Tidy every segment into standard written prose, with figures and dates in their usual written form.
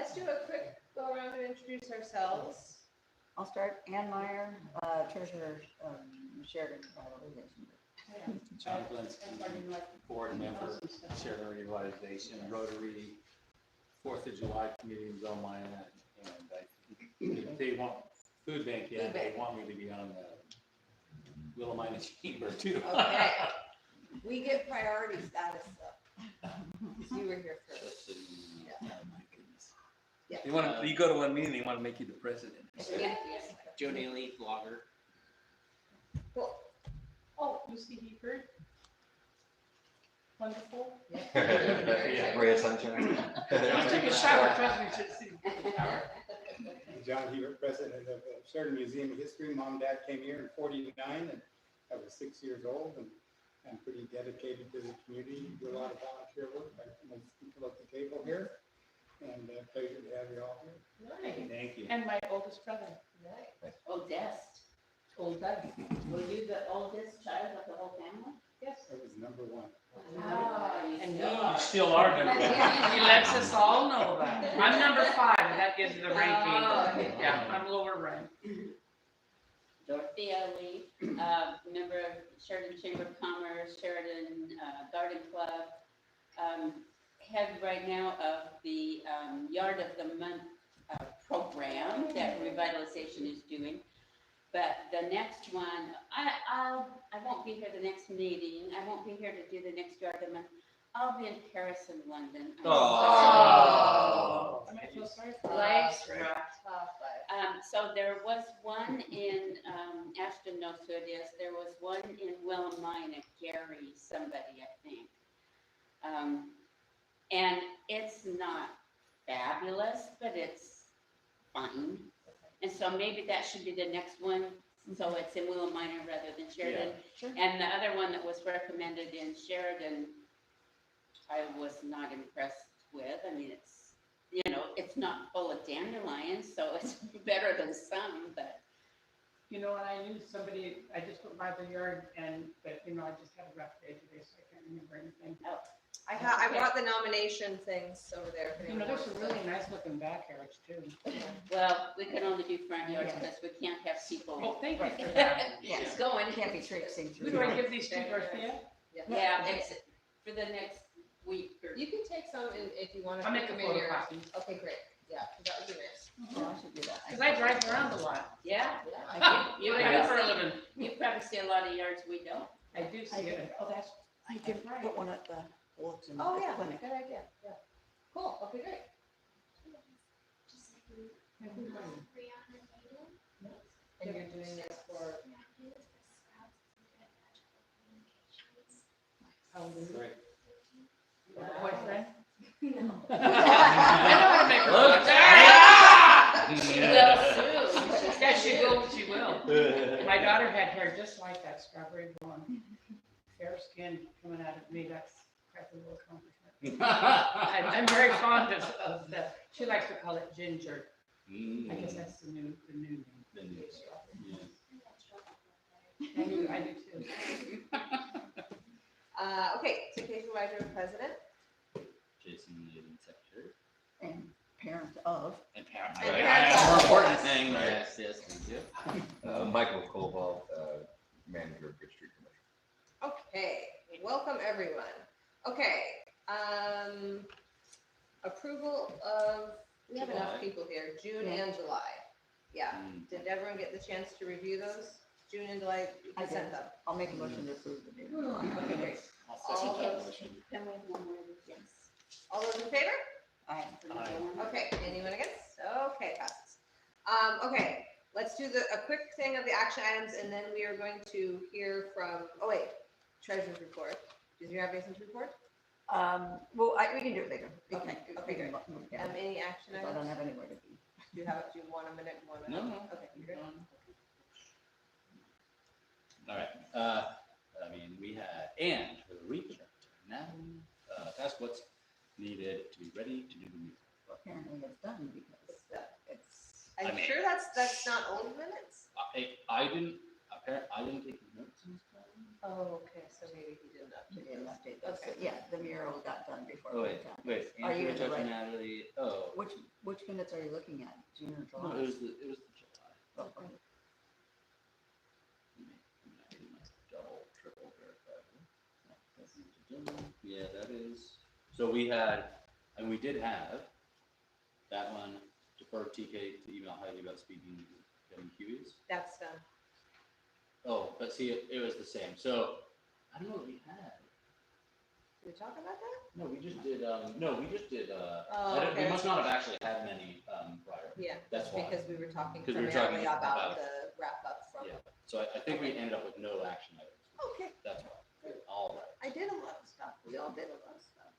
let's do a quick go around and introduce ourselves. I'll start. Ann Meyer, treasurer, Sheridan Revitalization Movement. John Glenn, board member, Sheridan Revitalization, Rotary, 4th of July committee in Belmont, and they want food bank. Yeah, they want me to be on the Little Minus Hebert too. Okay. We get priority status though. You were here first. Oh my goodness. Yeah. You go to one meeting, they want to make you the president. Yeah. Joe Daly, blogger. Cool. Oh, you see Hebert? Wonderful. Yeah. Ray of sunshine. Take a shower, trust me, should see the shower. John Hebert, president of the Sheridan Museum of History. Mom and dad came here in '49, and I was 6 years old, and I'm pretty dedicated to the community. Do a lot of volunteer work. I most people at the table here, and pleasure to have you all here. Nice. Thank you. And my oldest brother. Nice. Oldest. Oldest. Were you the oldest child of the whole family? Yes. I was number one. And You you still are number one. he lets us all know that. I'm number 5, and that gives you the ranking. Oh. Yeah, I'm lower rank. Dorothea Lee, member of Sheridan Chamber of Commerce, Sheridan Garden Club, head right now of the Yard of the Month program that Revitalization is doing. But the next one, I won't be here the next meeting. I won't be here to do the next Yard of the Month. I'll be in Paris and London. I might feel sorry for Life's you. rough. So there was one in, Ashton knows who it is, there was one in Willamina, Gary, somebody, I think. And it's not fabulous, but it's fine. And so maybe that should be the next one, so it's in Willamina rather than Sheridan. Sure. And the other one that was recommended in Sheridan, I was not impressed with. I mean, it's, you know, it's not full of dandelions, so it's better than some, but. You know, and I knew somebody, I just went by the yard but you know, I just had a rough day today, so I can't remember anything. Oh. I brought the nomination things over there. if You know, anyone there's some wants really nice looking backyards too. Well, we can only do front yards because we can't have people. Oh, thank you for that. Yes. Going. Can't be traipsing Who through. do I give these to, Dorothea? Yeah, it's for the next week or. You can take some if you want to. I'll make a photocopy. Okay, great. Yeah, that would be nice. Yeah, I should do that. Because I drive around a lot. Yeah. Yeah. You I do for a probably living. see, you probably see a lot of yards we don't. I do see it. Oh, that's. I could put one at the Wolves and Oh, at the yeah, clinic. good idea. Yeah. Cool. Okay, great. And you're doing this for. How old are you? Great. Boyfriend? I know how to make her Look. She will soon. Yeah, she will. My daughter had hair just like that, strawberry blonde. Fair skin coming out of me, that's quite a little accomplishment. I'm very fond of that. She likes to call it ginger. I guess that's the new name. I do too. Okay, so Casey Weiser, president. Jason Eden, secretary. And parent of. And parent. And Right. parent. More important thing. Yes, yes, we do. Michael Koval, manager of Good Street Commission. Okay, welcome everyone. Okay, approval of, we have enough July. people here, June and July. Yeah, did everyone get the chance to review those? June and July, you I sent did. them. I'll make a motion to approve the bid. Okay, great. All those, Can we have one more? Yes. all those in favor? Aye. Okay, anyone against? Okay, passes. Okay, let's do a quick thing of the action items and then we are going to hear from, oh wait, treasurer's report. Did you have anything to report? Well, we can do it later. We Okay, can- okay, we can great. move down. Any action If I don't items? have anywhere to be. Do you want a minute, you want a No, minute? no. Okay, you're good. All right. I mean, we had, and for the reach now, that's what's needed to be ready to do the music. Apparently it's done because it's. I'm I mean- sure that's not old minutes. I didn't take notes this time. Oh, okay, so maybe he didn't We update didn't those. update those. Okay. Yeah, the mural got done before. Oh, we wait, got done. wait, Are you Andrew, in the Touch right- and Natalie, oh. Which minutes are you looking at? June or No, July? it was the July. Oh, okay. I did my double, triple verify. Yeah, that is, so we had, and we did have that one deferred TK to email Heidi about speaking to MQs. That's done. Oh, but see, it was the same, so, I don't know what we had. Did we talk about that? No, we just did, Oh, I don't, we okay. must not have actually had many, prior. Yeah, That's why. because we were talking 'Cause we were primarily talking about about- the wrap up from. Yeah, so I think we ended up with no action items. Okay, That's why. All right. I did a lot of stuff. We all did a lot of stuff.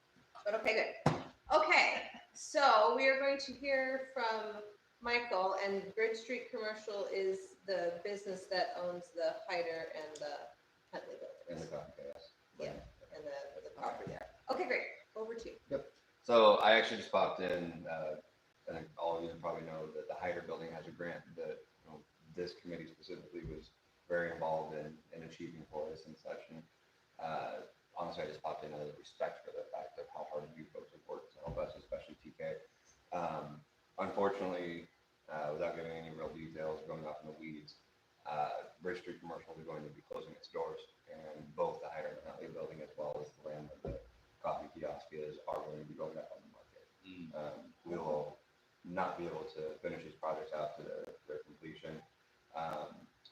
But okay, good. Okay, so we are going to hear from Michael, and Bridge Street Commercial is the business that owns the Hyder and the Huntley And the buildings. coffee chaos. Yeah, and the property there. Okay, great. Over to you. So I actually just popped in, I think all of you probably know that the Hyder building has a grant that, this committee specifically was very involved in achieving for us and such. And honestly, I just popped in out of respect for the fact of how hard you folks have worked to help us, especially TK. Unfortunately, without giving any real details, going off in the weeds, Bridge Street Commercial is going to be closing its doors, and both the Hyder and Huntley building, as well as the land of the coffee kiosk is, are going to be going up on the market. We will not be able to finish these projects out to their completion.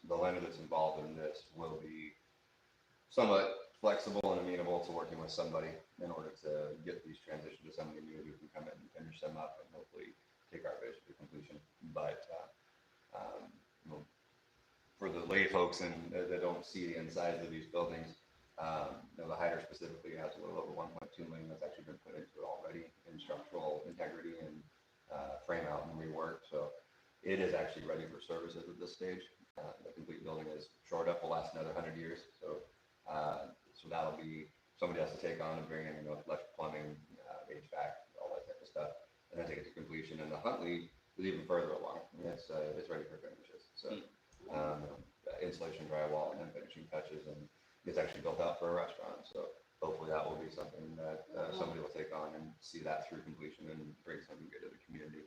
The lender that's involved in this will be somewhat flexible and amenable to working with somebody in order to get these transitioned to somebody new who can come in and finish them up and hopefully take our vision to completion. But for the lay folks and that don't see the insides of these buildings, the Hyder specifically has a little over 1.2 million that's actually been put into it already in structural integrity and frame out and rework. So it is actually ready for services at this stage. The complete building is shored up, will last another 100 years. So that'll be, somebody has to take on and bring in, electric plumbing, HVAC, all that type of stuff, and then take it to completion. And the Huntley is even further along. It's ready for finishes. So insulation, drywall, and then finishing touches, and it's actually built out for a restaurant. So hopefully that will be something that somebody will take on and see that through completion and bring something good to the community.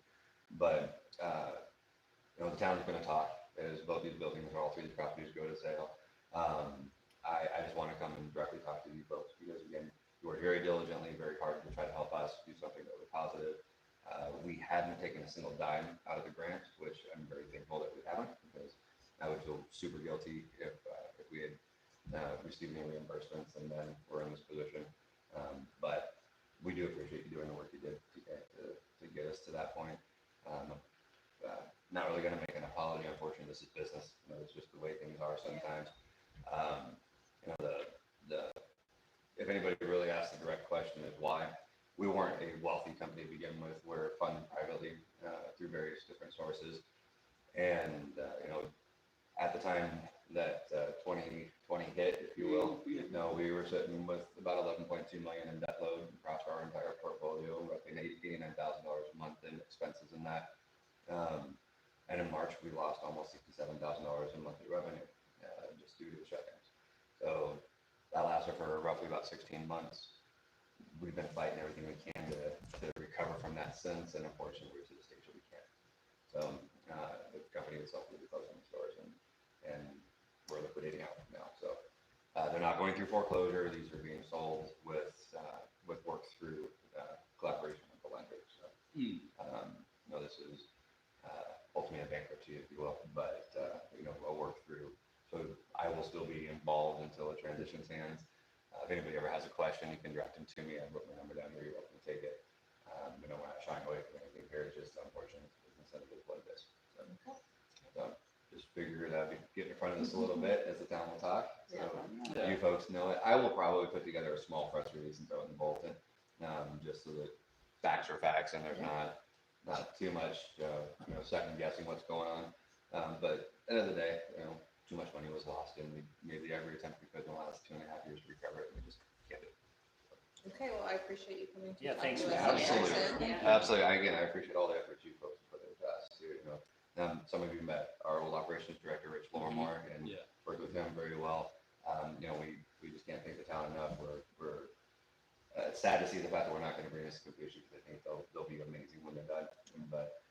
But the town's going to talk as both these buildings or all three of these properties go to sale. I just want to come and directly talk to you folks because, again, you work very diligently, very hard to try to help us do something that was positive. We hadn't taken a single dime out of the grant, which I'm very thankful that we haven't, because I would feel super guilty if we had received any reimbursements and then we're in this position. But we do appreciate you doing the work you did to get us to that point. Not really going to make an apology. Unfortunately, this is business. It's just the way things are sometimes. If anybody really asks the direct question is why, we weren't a wealthy company to begin with. We're funded privately through various different sources. And, at the time that 2020 hit, if you will, we were sitting with about 11.2 million in debt load across our entire portfolio, roughly $89,000 a month in expenses in that. And in March, we lost almost $67,000 in monthly revenue just due to the shutdowns. So that lasted for roughly about 16 months. We've been fighting everything we can to recover from that since, and unfortunately, we're to the stage that we can't. So the company itself will be closing its doors, and we're liquidating out now. So they're not going through foreclosure. These are being sold with work through collaboration with the lenders. So this is ultimately a bankruptcy, if you will, but we'll work through. So I will still be involved until it transitions hands. If anybody ever has a question, you can direct them to me. I wrote my number down here. You're welcome to take it. We're not shying away from anything here. It's just unfortunate business and it is what it is. So just figured I'd get in front of this a little bit as the town will talk. So you folks know it. I will probably put together a small press release and throw it in the bulletin, just so that facts are facts and there's not too much second guessing what's going on. But at the end of the day, too much money was lost, and we made every attempt we could in the last 2.5 years to recover it, and we just can't do it. Okay, well, I appreciate you coming to Yeah, talk thanks to for us. having us. Absolutely. Absolutely. I appreciate all the effort you folks put into us too. Some of you met our old operations director, Rich Lormore, and worked with him very well. You know, we just can't thank the town enough. We're sad to see the fact that we're not going to bring this to completion, because I think they'll be amazing when they're done. But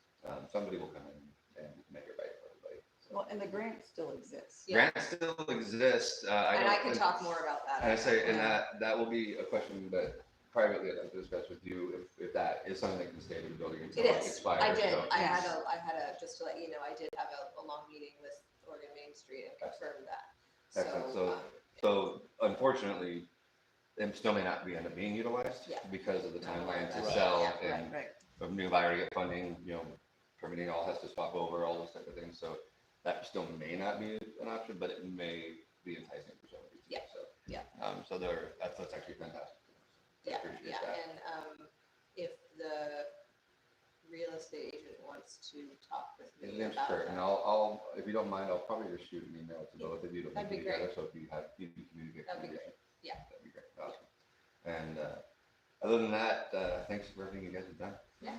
somebody will come in and make it right for everybody. So. Well, and the grant still exists. Yeah. Grant still exists. And I can talk more about that. And I say, and that will be a question that privately I'd like to discuss with you, if that is something that can stay in the building until It it is. expires. I did. so- I had a, just to let you know, I did have a long meeting with Oregon Main Street and confirmed that. Excellent. So unfortunately, it still may not be end up being utilized Yeah. because of the timeline to Right. sell Yeah, and Right. of new buyer to get funding, you know, permitting all has to swap over, all those type of things. So that still may not be an option, but it may be enticing for somebody. too. Yeah. So, Yeah. So that's actually fantastic. I Yeah, appreciate yeah, that. and if the real estate agent wants to talk with His me name's about Kurt, and that. I'll, if you don't mind, I'll probably just shoot an email to both of you to That'd link be you great. together. So if you communicate. That'd be great. communication, Yeah. That'd be great. Awesome. And other than that, thanks for everything you guys have done. Yeah.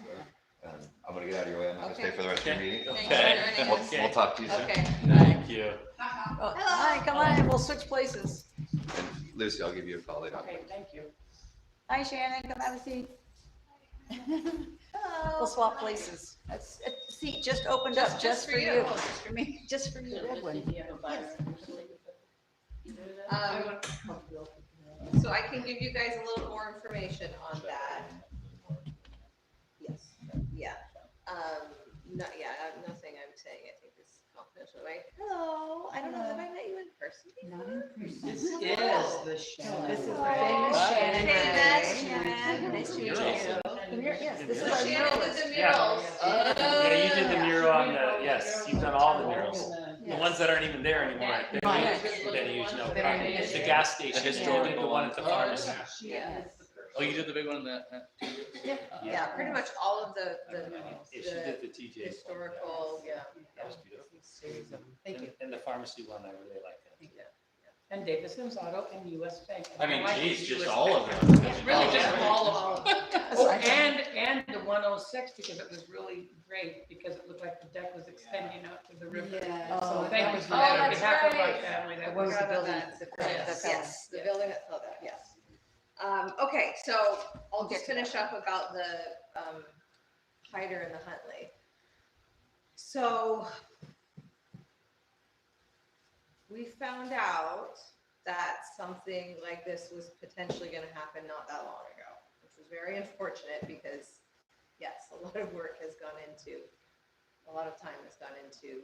I'm gonna get out of your way. I'm not gonna stay Okay. for the rest of your meeting. Thanks for joining us. We'll talk to you soon. Okay. Thank you. Oh, hi, come on in, we'll switch places. And Lucy, I'll give you a call later. Okay, thank you. Hi, Shannon, come have a seat. Hello. We'll swap places. That's, a seat just opened up just for you. Oh, Just for me, just for you, Edwin. So I can give you guys a little more information on that. Yes, yeah. Nothing I'm saying I think is confidential, right? Hello, I don't know, have I met you in person? Not in person. This is the show. This is the Hello. famous Shannon. Famous Shannon. Nice to meet you. The mural, yes, this is So our Shannon did muralist. the murals. Yeah, you did the mural on the, yes, you've done all the murals. The Yes. ones that aren't even there anymore. Right. Then you know, Very the gas station, you did the one at the pharmacy. Yes. Oh, you did the big one that? Yeah, pretty much all of the Yeah, she did the TJ. historical, yeah. That was beautiful. Thank you. And the pharmacy one, I really like that. And Davison's Auto and US Bank. I mean, like geez, just US all of Bank. them. It's really just all of them. That's Oh, right. and the 106, because it was really great, because it looked like the deck was extending out to the river. Yeah. So Oh, thank you that's for that on right. behalf of my Right. family. That What was the forgot about building? that. Yes. Yes, the building that fell down, yes. Okay, so I'll just finish up about the Hyder and the Huntley. So we found out that something like this was potentially going to happen not that long ago, which was very unfortunate because, yes, a lot of work has gone into, a lot of time has gone into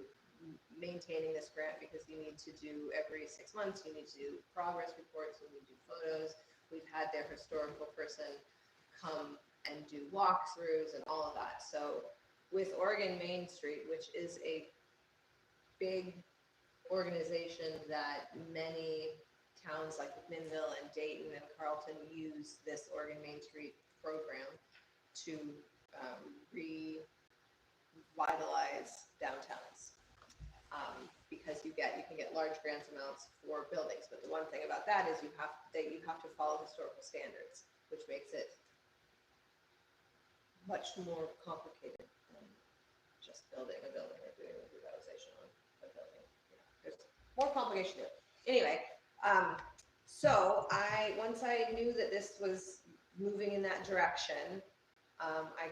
maintaining this grant, because you need to do every 6 months, you need to do progress reports, you need to do photos. We've had their historical person come and do walkthroughs and all of that. So with Oregon Main Street, which is a big organization that many towns like Minville and Dayton and Carlton use this Oregon Main Street program to revitalize downtowns. Because you can get large grant amounts for buildings, but the one thing about that is you have to follow historical standards, which makes it much more complicated than just building a building or doing a revitalization on a building. You know, there's more complication to it. Anyway, so once I knew that this was moving in that direction, I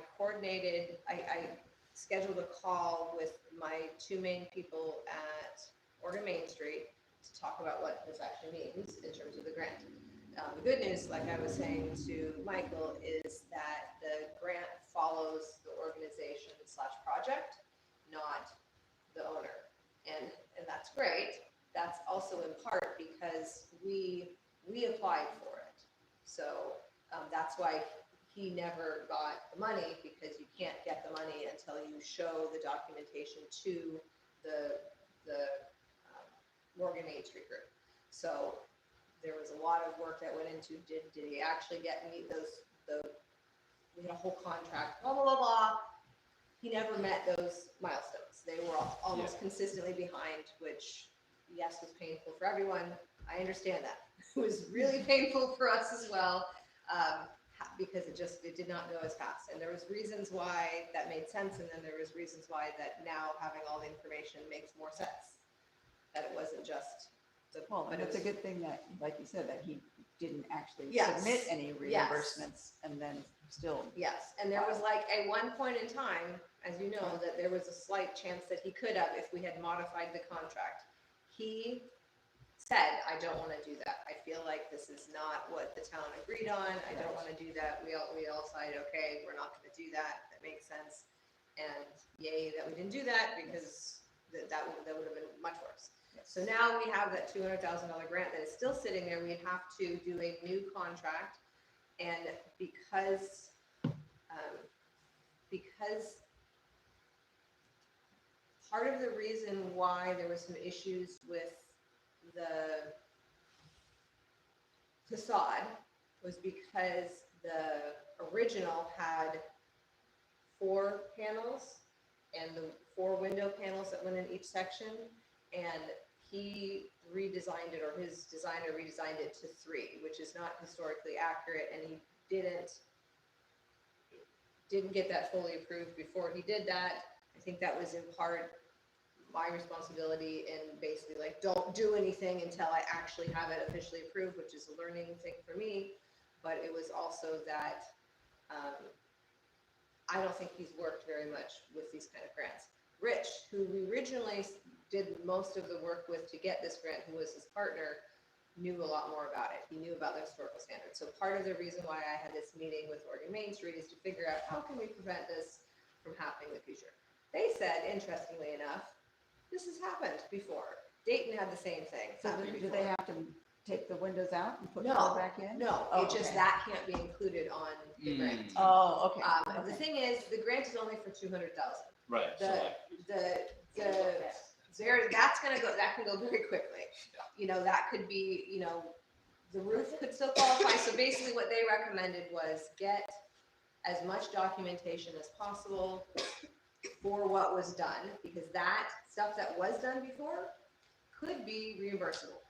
scheduled a call with my two main people at Oregon Main Street to talk about what this actually means in terms of the grant. The good news, like I was saying to Michael, is that the grant follows the organization / project, not the owner. And that's great. That's also in part because we applied for it. So that's why he never got the money, because you can't get the money until you show the documentation to the Oregon Main Street group. So there was a lot of work that went into, did he actually meet we had a whole contract, blah, blah, blah, blah. He never met those milestones. They were almost consistently behind, which, yes, was painful for everyone. I understand that. It was really painful for us as well. Because it did not go as fast, and there was reasons why that made sense, and then there was reasons why that now having all the information makes more sense, that it wasn't just Well, but and it it's a was- good thing that, like you said, that he didn't actually Yes. submit any Yes. reimbursements and then still. Yes, and there was like a one point in time, as you know, that there was a slight chance that he could have if we had modified the contract. He said, I don't want to do that. I feel like this is not what the town agreed on. I don't want to do that. We all decided, okay, we're not going to do that. That makes sense. And yay that we didn't do that because that would have been much worse. So now we have that $200,000 grant that is still sitting there. We'd have to do a new contract. And because part of the reason why there were some issues with the facade was because the original had 4 panels and the 4 window panels that went in each section, and he redesigned it, or his designer redesigned it to 3, which is not historically accurate, and he didn't get that fully approved before he did that. I think that was in part my responsibility in basically like, don't do anything until I actually have it officially approved, which is a learning thing for me. But it was also that I don't think he's worked very much with these kind of grants. Rich, who we originally did most of the work with to get this grant, who was his partner, knew a lot more about it. He knew about the historical standards. So part of the reason why I had this meeting with Oregon Main Street is to figure out how can we prevent this from happening in the future. They said, interestingly enough, this has happened before. Dayton had the same thing. So do they have to take the windows out and put No, color back in? No, Oh, it just, okay. that can't be included on the grant. Oh, okay. The Okay. thing is, the grant is only for 200,000. Right, so like, That's gonna go, that can go very quickly. You know, that could be, you know, the roof could still qualify. So basically what they recommended was get as much documentation as possible for what was done, because that stuff that was done before could be reimbursable.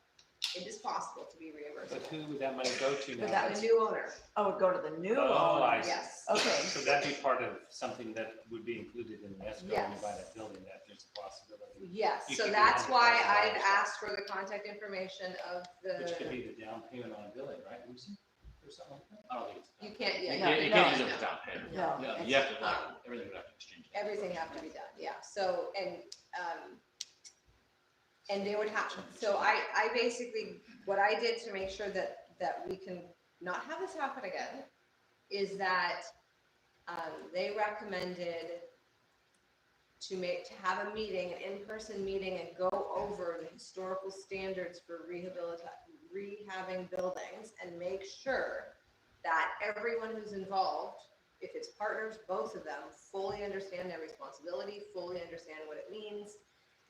It is possible to be But reimbursable. who would that money go to now? But The new owner, Oh, it'd go to the new Oh, owner. I see. yes. Okay. So that'd be part of something that would be included in the escrow when you buy Yes. that building, that there's a possibility. Yes, You so could do that's why I've $100,000. asked for the contact information of Which could the, be the down payment on a building, right, Lucy? Or something like that? I don't think it's. you can't, yeah. You No, can't, you no, can't use it no. as down payment. No, No, it's- you have to, like, everything would have to exchange. Everything have to be done, yeah, so, and they would have, so I basically, what I did to make sure that we can not have this happen again, is that, they recommended to have a meeting, an in-person meeting, and go over the historical standards for rehabbing buildings, and make sure that everyone who's involved, if it's partners, both of them, fully understand their responsibility, fully understand what it means,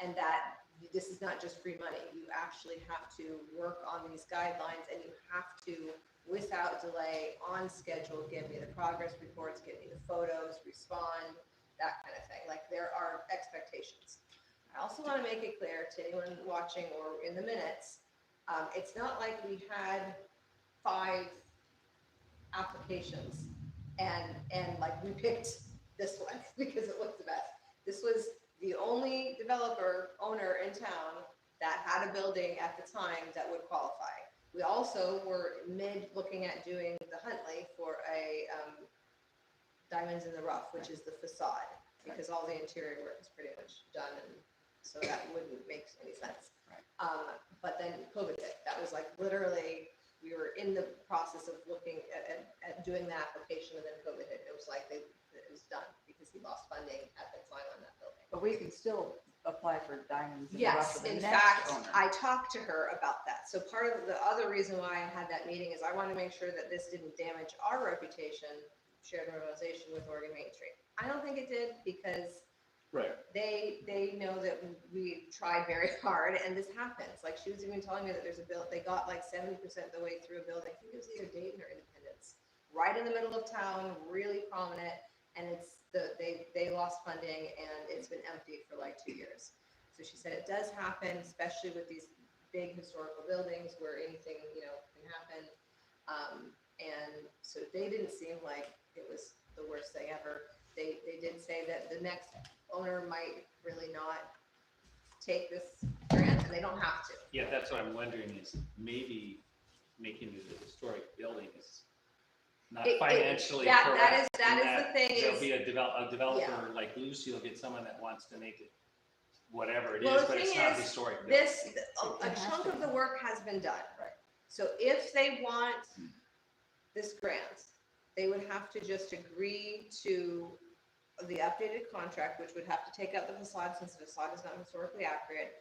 and that this is not just free money. You actually have to work on these guidelines, and you have to, without delay, on schedule, give me the progress reports, give me the photos, respond, that kind of thing. Like, there are expectations. I also want to make it clear to anyone watching or in the minutes, it's not like we had 5 applications and like we picked this one because it looked the best. This was the only developer owner in town that had a building at the time that would qualify. We also were looking at doing the Huntley for a diamonds in the rough, which is the facade, because all the interior work is pretty much done, and so that wouldn't make any sense. But then COVID hit. That was like literally, we were in the process of looking at doing the application, and then COVID hit. It was like it was done because he lost funding at the time on that building. But we can still apply for diamonds in the rough Yes, for the in next fact, owner. I talked to her about that. So part of the other reason why I had that meeting is I want to make sure that this didn't damage our reputation, Sheridan Revitalization with Oregon Main Street. I don't think it did, because Right. they know that we tried very hard, and this happens. Like, she was even telling me that there's a bill, they got like 70% of the way through a building. I think it was either Dayton or Independence, right in the middle of town, really prominent, and they lost funding, and it's been empty for like 2 years. So she said it does happen, especially with these big historical buildings where anything, can happen. And so they didn't seem like it was the worst thing ever. They did say that the next owner might really not take this grant, and they don't have to. Yeah, that's what I'm wondering is maybe making it a historic building is not financially correct. That in is the thing There'll is, be a developer like Lucy will get someone that wants to make it whatever it Well, is, the but it's thing not is, historic. building. a chunk of the work has been done. Right. So if they want this grant, they would have to just agree to the updated contract, which would have to take out the facade since the facade is not historically accurate.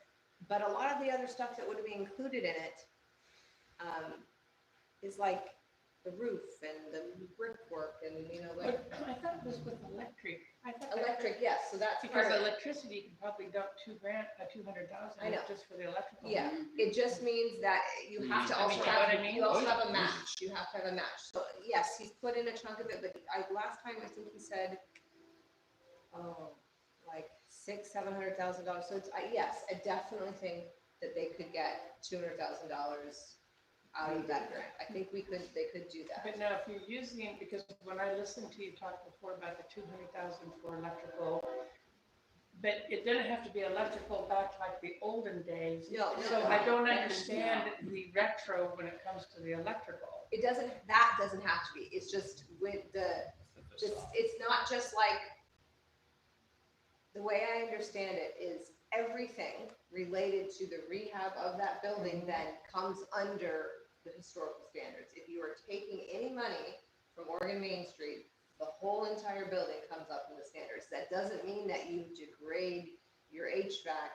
But a lot of the other stuff that would be included in it is like the roof and the brickwork and, like But I thought it was with electric. I thought that- electric, yes, so that's Because part of it. electricity, you can probably dump $200,000 I know. just for the electrical. Yeah, it just means that you have to I mean, also you know what have, I mean? you also have a match, you have to have a match. So yes, he's put in a chunk of it, but last time I think he said, like $600,000-700,000. So it's, yes, I definitely think that they could get $200,000 out of that grant. I think they could do that. But now if you're using, because when I listened to you talk before about the 200,000 for electrical, but it didn't have to be electrical back like the olden days. No, So I don't understand the retro when it comes to the electrical. that doesn't have to be. It's just with it's not just like, the way I understand it is everything related to the rehab of that building then comes under the historical standards. If you are taking any money from Oregon Main Street, the whole entire building comes up in the standards. That doesn't mean that you degrade your HVAC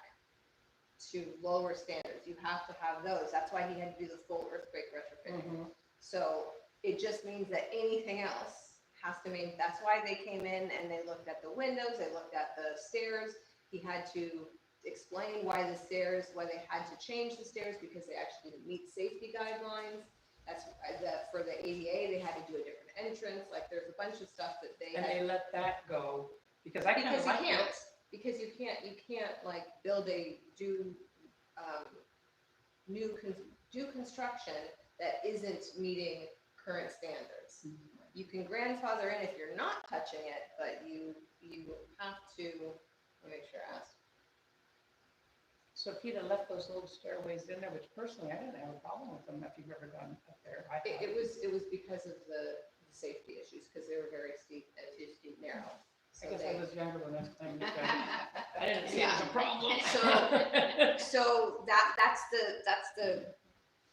to lower standards. You have to have those. That's why he had to do the full earthquake retrofitting. So it just means that anything else has to mean, that's why they came in and they looked at the windows, they looked at the stairs. He had to explain why they had to change the stairs because they actually didn't meet safety guidelines. That's for the ADA, they had to do a different entrance. Like there's a bunch of stuff that they And had. they let that go, because I kind of like it. Because you can't like do construction that isn't meeting current standards. You can grandfather in if you're not touching it, but you have to, let me make sure I asked. So if he'd have left those little stairways in there, which personally I didn't have a problem with them if you've ever gone up there. It was because of the safety issues, because they were very steep and too narrow. I guess I was younger when that's time. I didn't see it as a problem. So that's the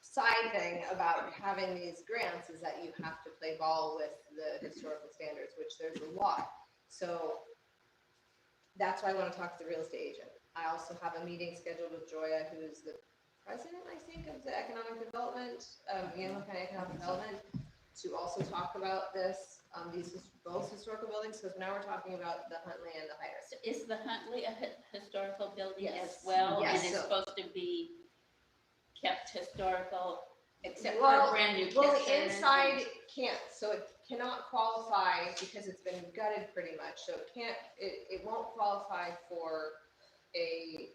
side thing about having these grants is that you have to play ball with the historical standards, which there's a lot. So that's why I want to talk to the real estate agent. I also have a meeting scheduled with Joya, who is the president, I think, of the economic development, Yamhill County Economic Development, to also talk about both historical buildings, because now we're talking about the Huntley and the Hyder. So is the Huntley a historical building Yes. as well? Yes. And it's supposed to be kept historical, except for Well, a brand new kitchen? Well, the inside can't, so it cannot qualify because it's been gutted pretty much, so it won't qualify for a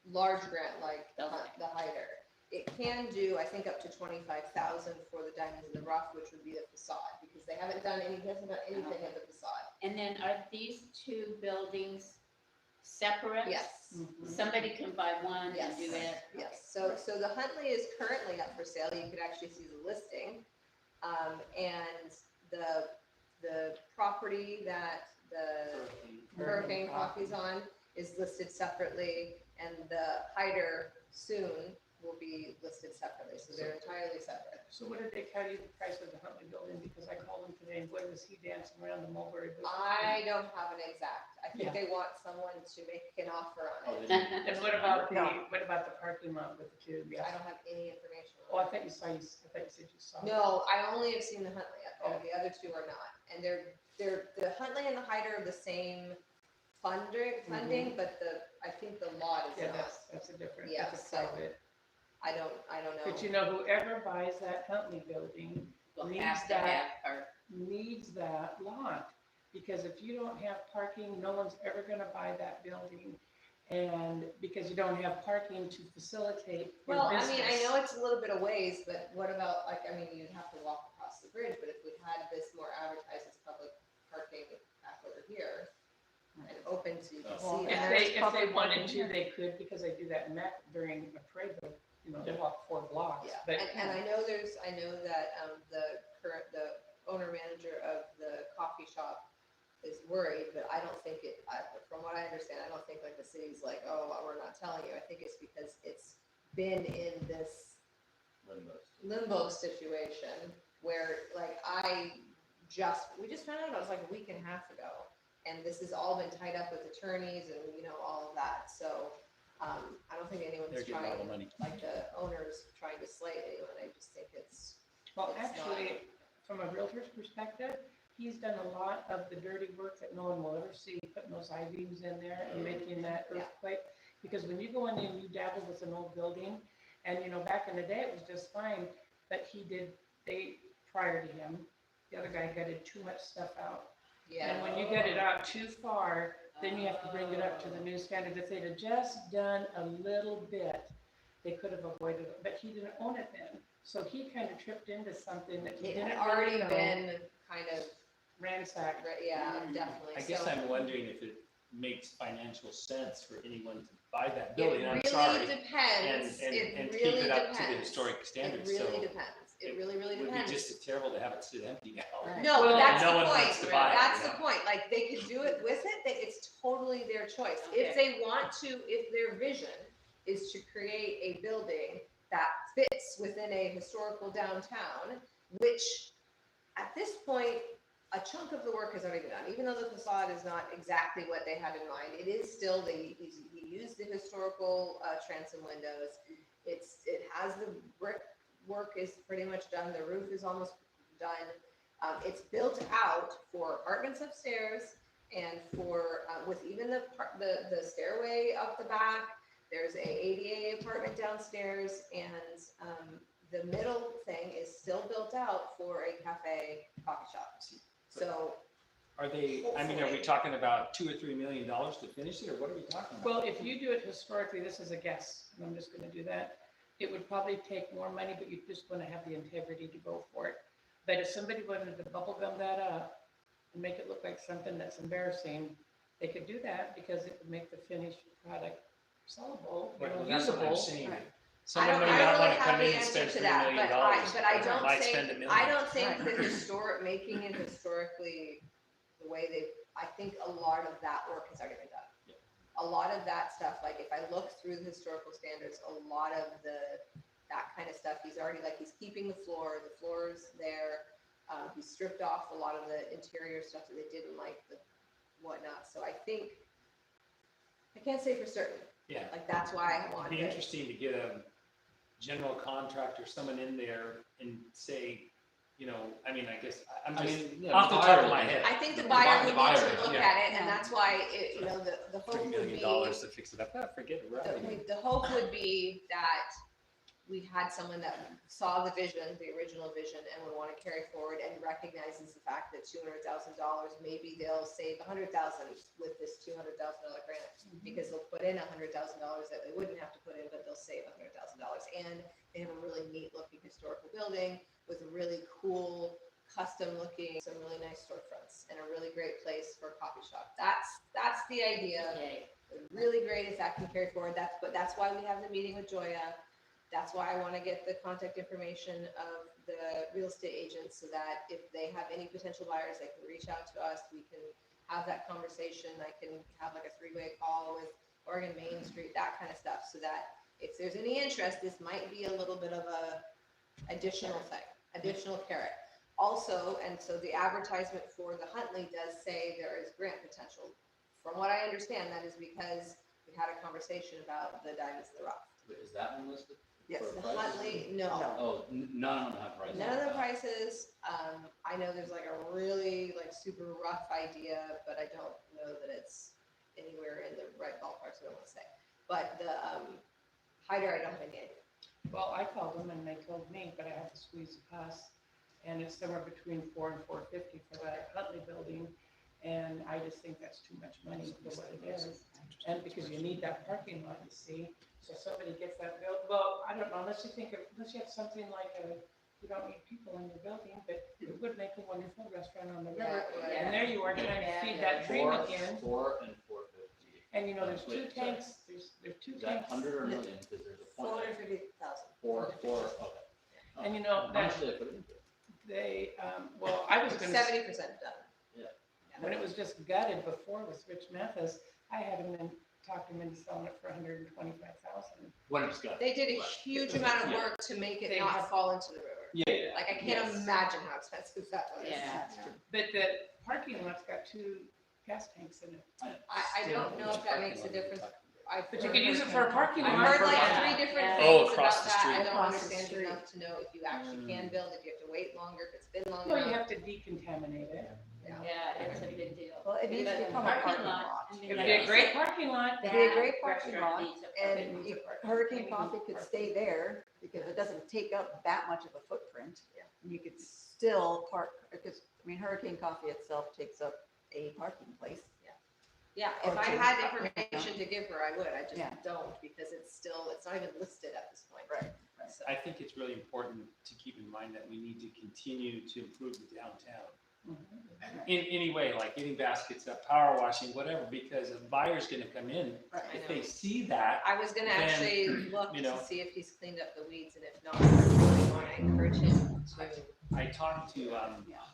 large grant like the Hyder. It can do, I think, up to 25,000 for the Diamonds in the Rough, which would be the facade, because he hasn't done anything of the facade. And then are these two buildings separate? Yes. Somebody can buy one and Yes. do it? Yes, so the Huntley is currently up for sale. You could actually see the listing. And the property that the Hurricane Coffee's on is listed separately, and the Hyder soon will be listed separately, so they're entirely separate. So what did they tell you the price of the Huntley building? Because I called him today, and boy, was he dancing around the mulberry bush. I don't have an exact. I think Yeah. they want someone to make an offer on it. And what about the parking lot with the two? I don't have any information Oh, on I it. thought you said you saw. it. No, I only have seen the Huntley up there. The other two are not. And the Huntley and the Hyder are the same funding, but I think the lot is Yeah, not. that's a different. Yeah, that's a so- private. I don't know. But you know, whoever buys that Huntley building Will needs have to that, have park. needs that lot. Because if you don't have parking, no one's ever gonna buy that building. And because you don't have parking to facilitate your Well, business. I mean, I know it's a little bit of ways, but what about, you'd have to walk across the bridge, but if we had this more advertised as public parking back over here and open so you can Well, see if that. if they wanted to, they could, because they do that in Mac during a parade, they walk 4 blocks. Yeah, But and I know that, the owner manager of the coffee shop is worried, but I don't think from what I understand, I don't think like the city's like, oh, we're not telling you. I think it's because it's been in this limbo situation where like we just found out, it was like a week and a half ago, and this has all been tied up with attorneys and all of that. So I don't think anyone's They're getting all the money. like the owners trying to slay anyone. I just think it's actually, from a realtor's perspective, he's done a lot of the dirty work that no one will ever see, putting those I-beams in there and making that earthquake. Because when you go in and you dabble with an old building, and back in the day it was just fine, but prior to him, the other guy gutted too much stuff out. yeah. And when you get it out too far, then you have to bring it up to the new standard. If they'd have just done a little bit, they could have avoided it, but he didn't own it then. So he kind of tripped into something that he It didn't had already really know. been kind of Ransacked. yeah, definitely. I guess So I'm wondering if it makes financial sense for anyone to buy that it building. I'm really sorry. depends. And It keep really it up to the depends. historic It standards. really So depends. It really it would be depends. just terrible to have it sit empty now. Right. No, Well, but that's no the one point. wants to buy it, That's you the know? point. Like they could do it with it. It's totally their choice. Okay. If they want to, if their vision is to create a building that fits within a historical downtown, which at this point, a chunk of the work has already been done. Even though the facade is not exactly what they had in mind, it is still he used the historical transom windows. It has the brick work is pretty much done. The roof is almost done. It's built out for apartments upstairs and for with even the stairway up the back. There's a ADA apartment downstairs, and the middle thing is still built out for a cafe coffee shop. So Are they, are we talking about $2 or $3 million to finish it, or what are we talking about? Well, if you do it historically, this is a guess, and I'm just gonna do that. It would probably take more money, but you just wanna have the integrity to go for it. But if somebody wanted to bubblegum that up and make it look like something that's embarrassing, they could do that because it would make the finished product sellable, Well, that's what I'm usable. saying. Right. Someone may I not don't want really to have come the in and spend answer $3 to that, million. but I don't might think, spend $1 million. I don't think the making it historically, the way I think a lot of that work has already been done. Yeah. A lot of that stuff, like if I look through the historical standards, a lot of that kind of stuff, he's keeping the floor's there. He's stripped off a lot of the interior stuff that they didn't like, the whatnot. So I think, I can't say for certain. Yeah. Like that's why I It'd want be it. interesting to get a general contractor, someone in there and say, I guess, I'm just, off the top of my head. I think the buyer would need to look yeah. at it, and that's why the hope $3 would million be, to fix it up. Forget it, right? the hope would be that we had someone that saw the vision, the original vision, and would want to carry forward and recognizes the fact that $200,000, maybe they'll save $100,000 with this $200,000 grant, because they'll put in $100,000 that they wouldn't have to put in, but they'll save $100,000. And they have a really neat looking historical building with a really cool, custom looking, some really nice storefronts, and a really great place for a coffee shop. That's the idea. Okay. Really great if that can carry forward. That's why we have the meeting with Joya. That's why I want to get the contact information of the real estate agents so that if they have any potential buyers, they can reach out to us. We can have that conversation. I can have like a 3-way call with Oregon Main Street, that kind of stuff, so that if there's any interest, this might be a little bit of a additional thing, additional carrot. Also, and so the advertisement for the Huntley does say there is grant potential. From what I understand, that is because we had a conversation about the diamonds in the rough. Is that one listed? Yes, For the prices? Huntley, no. Oh, none of them have prices. None of the prices. I know there's like a really super rough idea, but I don't know that it's anywhere in the right ballpark, so I don't want to say. But the Hyder, I don't have any idea. Well, I called them and they told me, but I have to squeeze the cost, and it's somewhere between $400 and $450 for that Huntley building, and I just think that's too much money for what it is, and because you need that parking lot, you see, so somebody gets that built. Well, I don't know, unless you have something like you don't need people in your building, but it would make a wonderful restaurant on the river, Yeah, and there you are trying to feed that dream again. $400 and $450. And you know, there's two Wait, sorry. tanks, there's two Is that tanks. 100 or a million? Because there's a point. 450,000. Four, okay. And you know, How that- much did they put into it? They, well, I was gonna. 70% done. When it was just gutted before with Rich Mathis, I had him in, talked him into selling it for 125,000. When it was got. They did a Right. huge amount of Yeah. work to make it They not have- fall into the river. Yeah. Like, I can't Yes. imagine how expensive that was. Yeah. But the parking lot's got two gas tanks in it. I don't know if that makes a difference. But you could use it for a parking I lot. heard like Yeah. 3 different Yeah. things Oh, across about the that. I street. don't Across the understand street. enough to know if you actually can build, if you have to wait longer, if it's been long Well, you enough. have to decontaminate it. Yeah, it's a big deal. Well, it needs to But become a parking lot. I mean, It'd like be a you great said, parking lot. It'd be a that great parking restaurant lot, needs a and parking lot. if Hurricane Coffee could stay there, because it doesn't take up that much of a footprint. And you could still park, because, I mean, Hurricane Coffee itself takes up a parking place. Yeah, if Or I two. had information to give her, I would. I just Yeah. don't because it's not even listed at this point. Right. So, I think it's really important to keep in mind that we need to continue to improve the downtown. In any way, like getting baskets up, power washing, whatever, because a buyer's gonna come in, Right. if they see that, I was gonna Then, actually look you to know. see if he's cleaned up the weeds, and if not, I really want to encourage him to. I talked to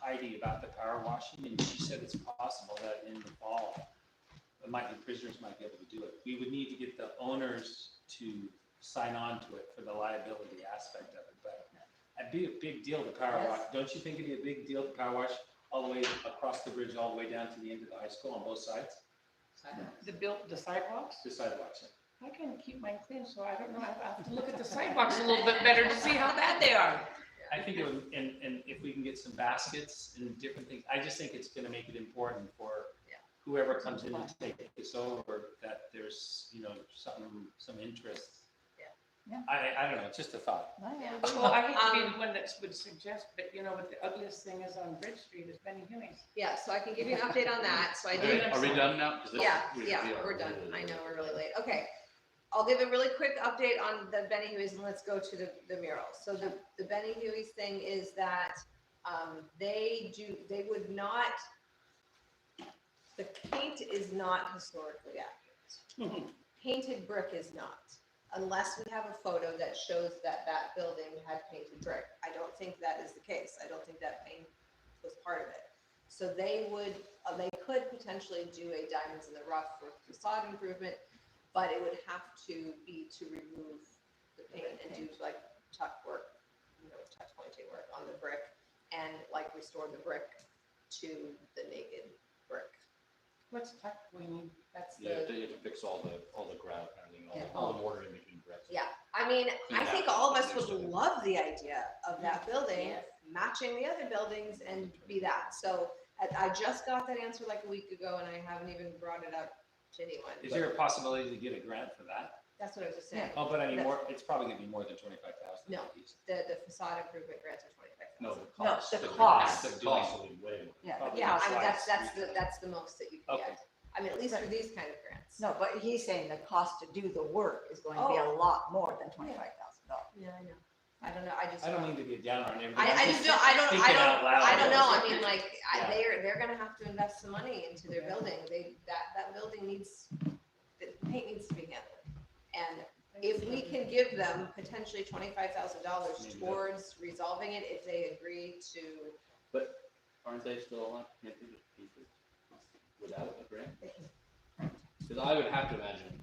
Heidi about the power washing, and she said it's possible that in the fall, the prisoners might be able to do it. We would need to get the owners to sign on to it for the liability aspect of it, but it'd be a big deal to power wash. Don't you think it'd be a big deal to power wash all the way across the bridge, all the way down to the end of the high school on both sides? The sidewalks? The sidewalks. I can keep mine clean, so I don't know. I have to look at the sidewalks a little bit better to see how bad they are. I think it would, and if we can get some baskets and different things, I just think it's gonna make it important for whoever comes in to take this over, that there's, some interest. Yeah. I don't know, it's just a thought. Well, I hate to be the one that would suggest, but you know what the ugliest thing is on Bridge Street is Benny Huey's. Yeah, so I can give you an update on that. So I did. Are we done now? 'Cause this- Yeah, we yeah, are we're done. really I know, late. we're really late. Okay. I'll give a really quick update on the Benny Huey's and let's go to the murals. So the Benny Huey's thing is that they would not, the paint is not historically accurate. Painted brick is not, unless we have a photo that shows that that building had painted brick. I don't think that is the case. I don't think that paint was part of it. So they could potentially do a diamonds in the rough for facade improvement, but it would have to be to remove the paint and do like tuck work, tuck pointing work on the brick and like restore the brick to the naked brick. What's tuck pointing? That's You have the, to, you have to fix all the grout and everything, Yeah. all the mortar in between bricks. yeah. I mean, I think all of us would Understood. love the idea of that building Yes. matching the other buildings and be that. So I just got that answer like a week ago and I haven't even brought it up to anyone. Is there a possibility to get a grant for that? That's what I was just saying. Oh, but I mean, it's probably gonna be more than 25,000. No. The facade improvement grants are 25,000. No, the No, cost. the The cost. The cost will be way more. Yeah, Probably. Yeah, I mean, Slides. that's the most that you can Okay. get. I mean, at least for these kind of grants. no, but he's saying the cost to do the work is going to be a lot more than $25,000. Yeah, I know. I don't know, I just. I don't mean to get down on everybody. I I'm just don't, I don't, thinking out loud. I don't know, I mean, like, Yeah. they're gonna have to invest some money into their building, that building needs, the paint needs to be handled. And if we can give them potentially $25,000 Maybe that- towards resolving it, if they agree to, Aren't they still allowed to paint the pieces without a grant? Because I would have to imagine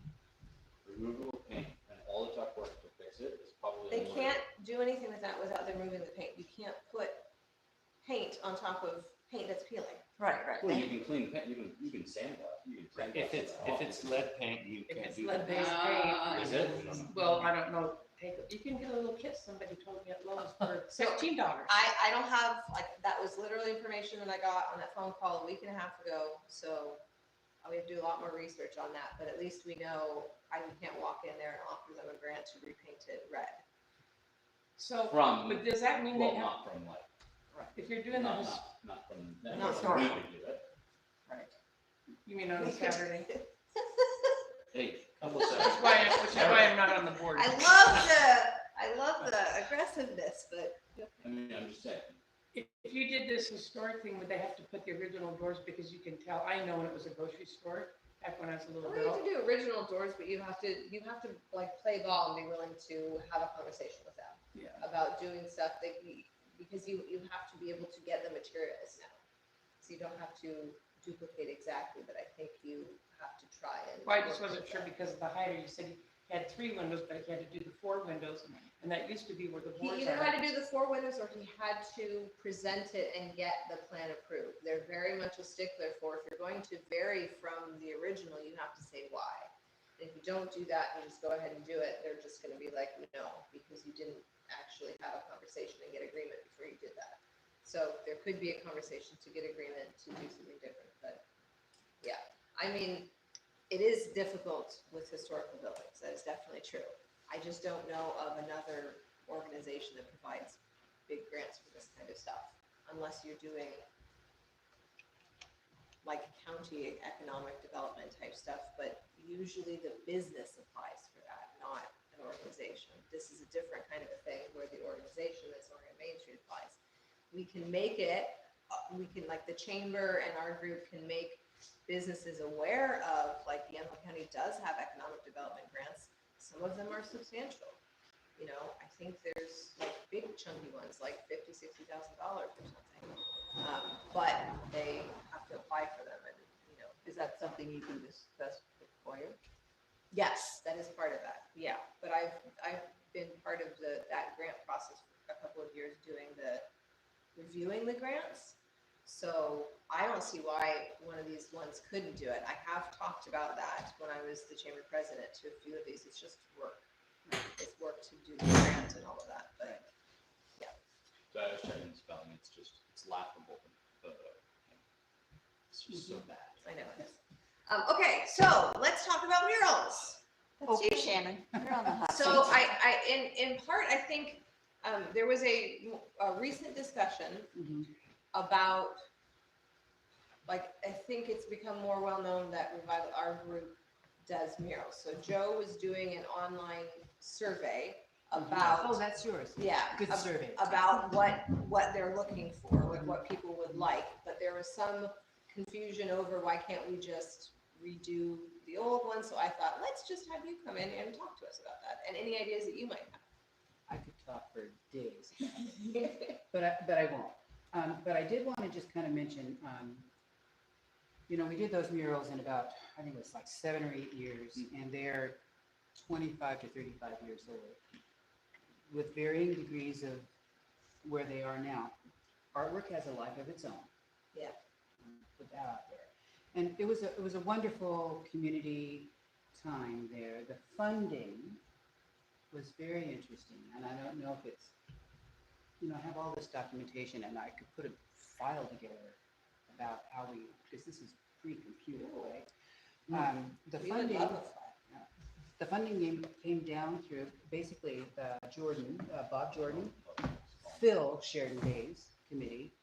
removal of paint and all the tuck work to fix it is probably. they more- can't do anything with that without them removing the paint. You can't put paint on top of paint that's peeling. Right, right. Well, you can clean the paint, you can sandblock, you can sandblock. If it's lead paint, you If can't it's do that. lead-based paint. Is it? We don't know. Well, I don't know. You can get a little kit, somebody told me at Lowe's for So, $15. I don't have, like, that was literally information that I got on that phone call a week and a half ago, so we have to do a lot more research on that, but at least we know I can't walk in there and offer them a grant to repaint it red. So, From, but does that mean they well, have, not from like, if you're doing not, this, not from. Not we from- could do it. you mean on a Saturday? Hey, couple Which seconds. is why I'm not on the board. I love the aggressiveness, but I mean, I'm just saying. If you did this historic thing, would they have to put the original doors, because you can tell, I know when it was a grocery store, back when I was a little Well, you girl. have to do original doors, but you have to like play ball and be willing to have a conversation with them Yeah. about doing stuff that because you have to be able to get the materials now. So you don't have to duplicate exactly, but I think you have to try and. Well, I just work wasn't with sure them. because of the height, you said you had 3 windows, but you had to do the 4 windows, and that used to be where the He boards either are. had to do the 4 windows or he had to present it and get the plan approved. They're very much a stickler for, if you're going to vary from the original, you have to say why. And if you don't do that and just go ahead and do it, they're just gonna be like, no, because you didn't actually have a conversation and get agreement before you did that. So there could be a conversation to get agreement to do something different, but yeah, I mean, it is difficult with historical buildings, that is definitely true. I just don't know of another organization that provides big grants for this kind of stuff, unless you're doing like county economic development type stuff, but usually the business applies for that, not an organization. This is a different kind of a thing where the organization that's on Main Street applies. We can make it, we can, like the chamber and our group can make businesses aware of, like Yamhill County does have economic development grants. Some of them are substantial. You know, I think there's like big chunky ones, like $50,000, $60,000 or something. But they have to apply for them and, you know. Is that something you can discuss with Hoyer? Yes, that is part of that, yeah. But I've been part of that grant process for a couple of years reviewing the grants. So I don't see why one of these ones couldn't do it. I have talked about that when I was the chamber president to a few of these. It's just work. It's work to do the grants and all of that, but yeah. So I was checking the spelling, it's laughable. It's just so bad. I know it is. Okay, so let's talk about murals. That's you, Shannon. You're on the hot seat. So in part, I think there was a recent discussion about, like, I think it's become more well known that Revival, our group, does murals. So Joe was doing an online survey about. Oh, that's yours. Yeah. Good survey. About what they're looking for, like what people would like, but there was some confusion over why can't we just redo the old one? So I thought, let's just have you come in and talk to us about that, and any ideas that you might I could talk for days, but I won't. But I did want to just kind of mention, you know, we did those murals in about, I think it was like 7 or 8 years, and they're 25 to 35 years old, with varying degrees of where they are now. Artwork has a life of its own. Yeah. Put that out there. And it was a wonderful community time there. The funding was very interesting, and I don't know if it's, you know, I have all this documentation, and I could put a file together about how we, because this is pre-computer, right? The We would funding. love a file. The funding came down through basically Bob Jordan, Phil Sheridan Days Committee.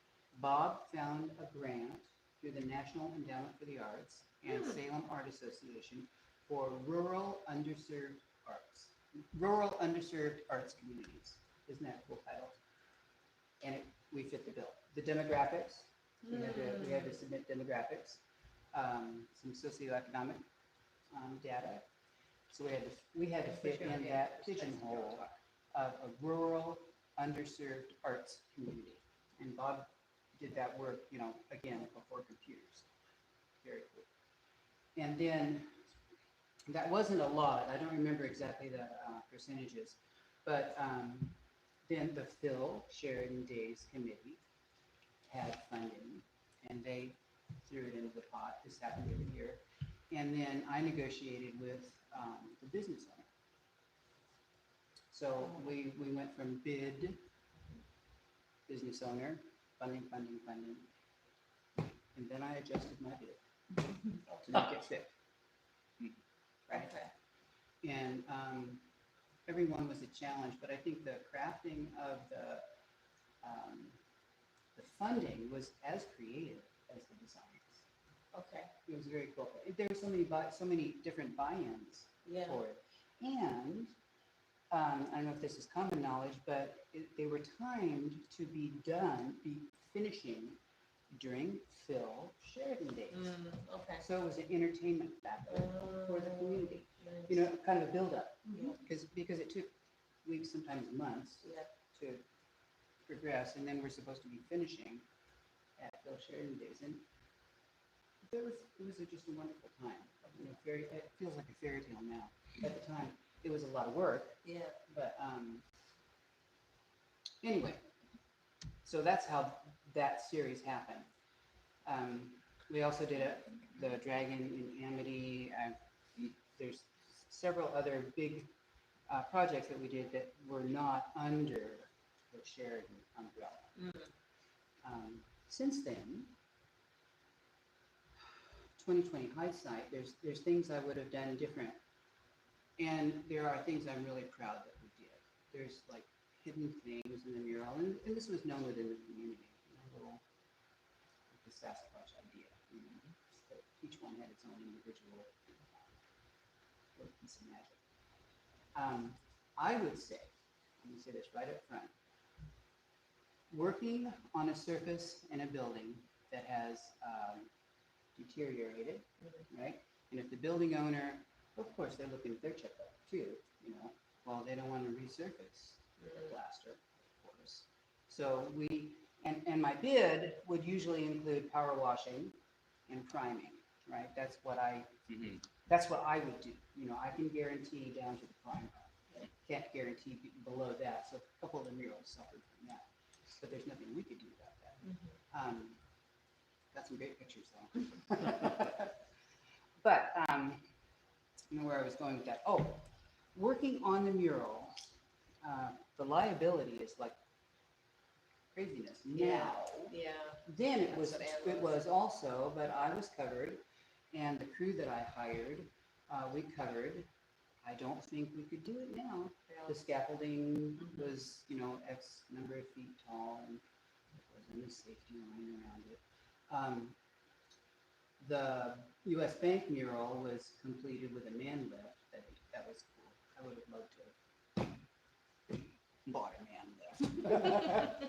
Bob found a grant through the National Endowment for the Arts and Salem Art Association for rural underserved arts communities. Isn't that a cool title? And we fit the bill. The demographics, we had to submit demographics, some socioeconomic data. So we had to fit in that pigeonhole of a rural underserved arts community. And Bob did that work, you know, again, before computers. Very cool. And then that wasn't a lot. I don't remember exactly the percentages, but then the Phil Sheridan Days Committee had funding, and they threw it into the pot. This happened every year. And then I negotiated with the business owner. So we went from bid, business owner, funding, and then I adjusted my bid to make it fit. Right. And everyone was a challenge, but I think the crafting of the funding was as creative as the designs. Okay. It was very cool. There were so many different buy-ins Yeah. for it. And I don't know if this is common knowledge, but they were timed to be finishing during Phil Sheridan days. Okay. So it was an entertainment factor for the community, Nice. you know, kind of a build-up. Mhm. Because it took weeks, sometimes months Yeah. to progress, and then we're supposed to be finishing at Phil Sheridan days. And it was just a wonderful time. You know, it feels like a fairy tale now. At the time, it was a lot of work, Yeah. but anyway, so that's how that series happened. We also did the Dragon in Amity. There's several other big projects that we did that were not under the Sheridan umbrella. Since then, 2020 hindsight, there's things I would have done different, and there are things I'm really proud that we did. There's like hidden things in the mural, and this was known within the community. You know, little like the Sasquatch idea. You know, that each one had its own individual little piece of magic. I would say, let me say this right up front, working on a surface in a building that has deteriorated, right? And if the building owner, of course, they're looking at their checkup too, you know, well, they don't want to resurface the plaster, of course. So and my bid would usually include power washing and priming, right? That's what I would do. You know, I can guarantee down to the primer. Can't guarantee below that. So a couple of the murals suffered from that, but there's nothing we could do about that. Got some great pictures though. But I don't know where I was going with that. Oh, working on the mural, the liability is like craziness now. Yeah. Then it That's was what Ann it was. was also, but I was covered, and the crew that I hired, we covered. I don't think we could do it now. The scaffolding was, you know, X number of feet tall, and there wasn't a safety line around it. The U.S. Bank mural was completed with a man lift. That was cool. I would have loved to have bought a man lift.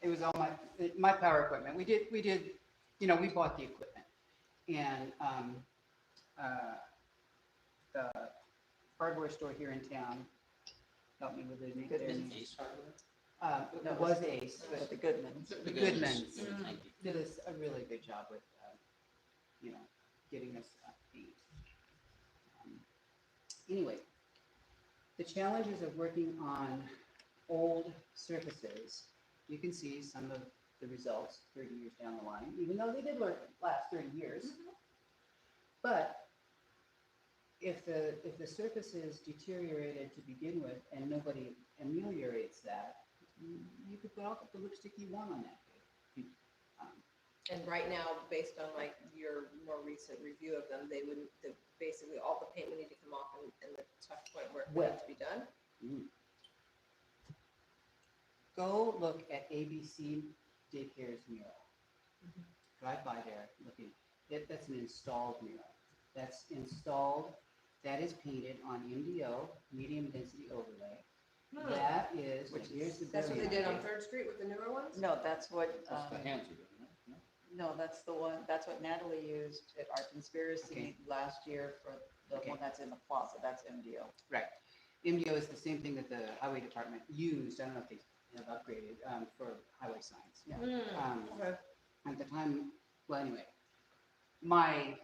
It was all my power equipment. We did, you know, we bought the equipment, and the hardware store here in town helped me with it. Goodman's. Ace Hardware? It was Ace, But but the Goodmans. the Goodmans Thank you. did a really good job with, you know, getting us paint. Anyway, the challenges of working on old surfaces, you can see some of the results 30 years down the line, even though they did last 30 years. But if the surface is deteriorated to begin with and nobody ameliorates that, you could put all the lipstick you want on that. And right now, based on like your more recent review of them, basically all the paint would need to come off and the tuck point where it needs to be done. Go look at ABC Daycare's mural. Drive by there, looking. That's an installed mural. That's installed. That is painted on MDO, medium density overlay. That is, here's the That's what they did on brilliant. 3rd Street with the newer ones? No, that's what, That's the hands are doing, right? no, that's the one, that's what Natalie used at our conspiracy Okay. last year for the Okay. one that's in the plaza, that's MDO. Right. MDO is the same thing that the highway department used. I don't know if they have upgraded for highway signs. Yeah. Okay. At the time, well, anyway, my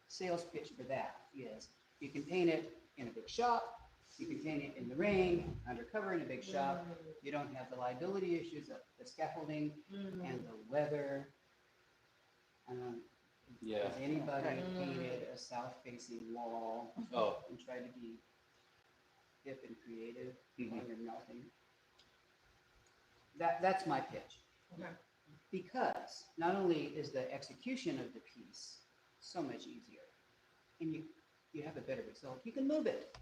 sales pitch for that is you can paint it in a big shop, you can paint it in the rain, undercover in a big shop. You don't have the liability issues of the scaffolding and the weather. Yeah. Has anybody Right. painted a south-facing wall Oh, and tried to be hip and creative when you're melting? That's my pitch. Okay. Because not only is the execution of the piece so much easier, and you have a better result, you can move it.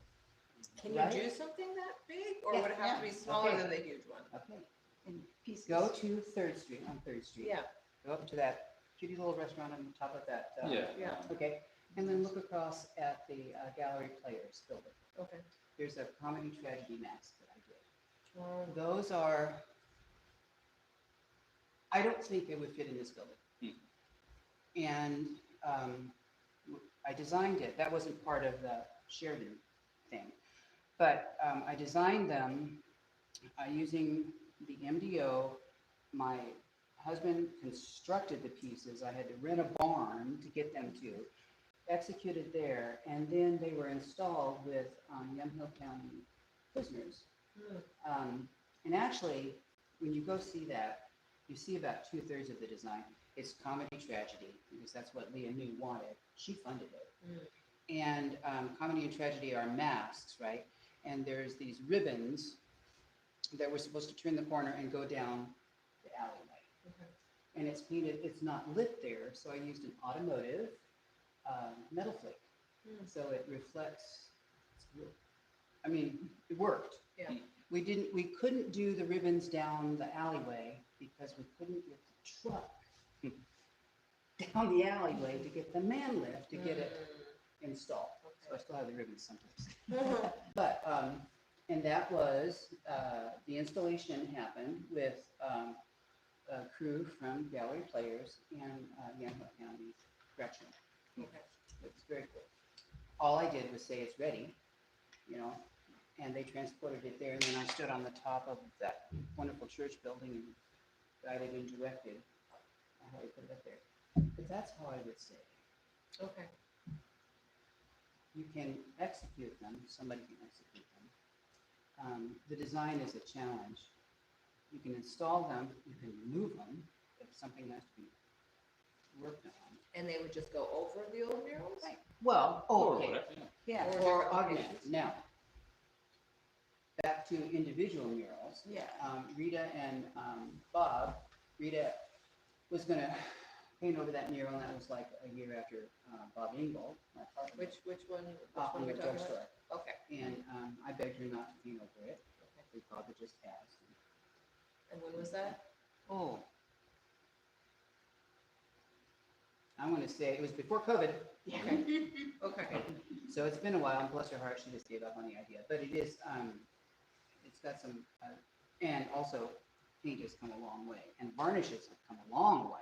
Can you Right? do something that big, or Yeah, would it have to be yeah. smaller Okay. than the huge one? Okay. In pieces. Go to 3rd Street, on 3rd Street. Yeah. Go up to that cute little restaurant on top of that. yeah. Yeah. Okay, and then look across at the Gallery Players building. Okay. There's a comedy tragedy mask that I did. Those are, I don't think they would fit in this building. And I designed it. That wasn't part of the Sheridan thing. But I designed them using the MDO. My husband constructed the pieces. I had to rent a barn to get them to, executed there, and then they were installed with Yamhill County prisoners. And actually, when you go see that, you see about 2/3 of the design. It's comedy tragedy, because that's what Leah New wanted. She funded it. And comedy and tragedy are masks, right? And there's these ribbons that were supposed to turn the corner and go down the alleyway. And it's painted, it's not lit there, so I used an automotive metal flake. So it reflects, I mean, it worked. Yeah. We couldn't do the ribbons down the alleyway because we couldn't get the truck down the alleyway to get the man lift to get it installed. So I still have the ribbons sometimes. But, and that was, the installation happened with a crew from Gallery Players and Yamhill County Correction. It's very cool. All I did was say it's ready, you know, and they transported it there, and then I stood on the top of that wonderful church building and guided and directed how I put it up there. But that's how I would say. Okay. You can execute them, somebody can execute them. The design is a challenge. You can install them, you can move them if something has to be worked on. And they would just go over the old murals? Well, Or okay, whatever, yeah. Yeah. Or or different augment. locations. Now, back to individual murals. Yeah. Rita and Bob, Rita was gonna paint over that mural, and that was like a year after Bob Engel, my partner. Which one on are we the talking drugstore. about? Okay. And I begged her not to paint over it. We probably just asked. And when was that? Oh. I want to say it was before COVID. Okay. Okay. So it's been a while, and bless her heart, she just gave up on the idea. But it is, it's got some, and also paint has come a long way, and varnishes have come a long way.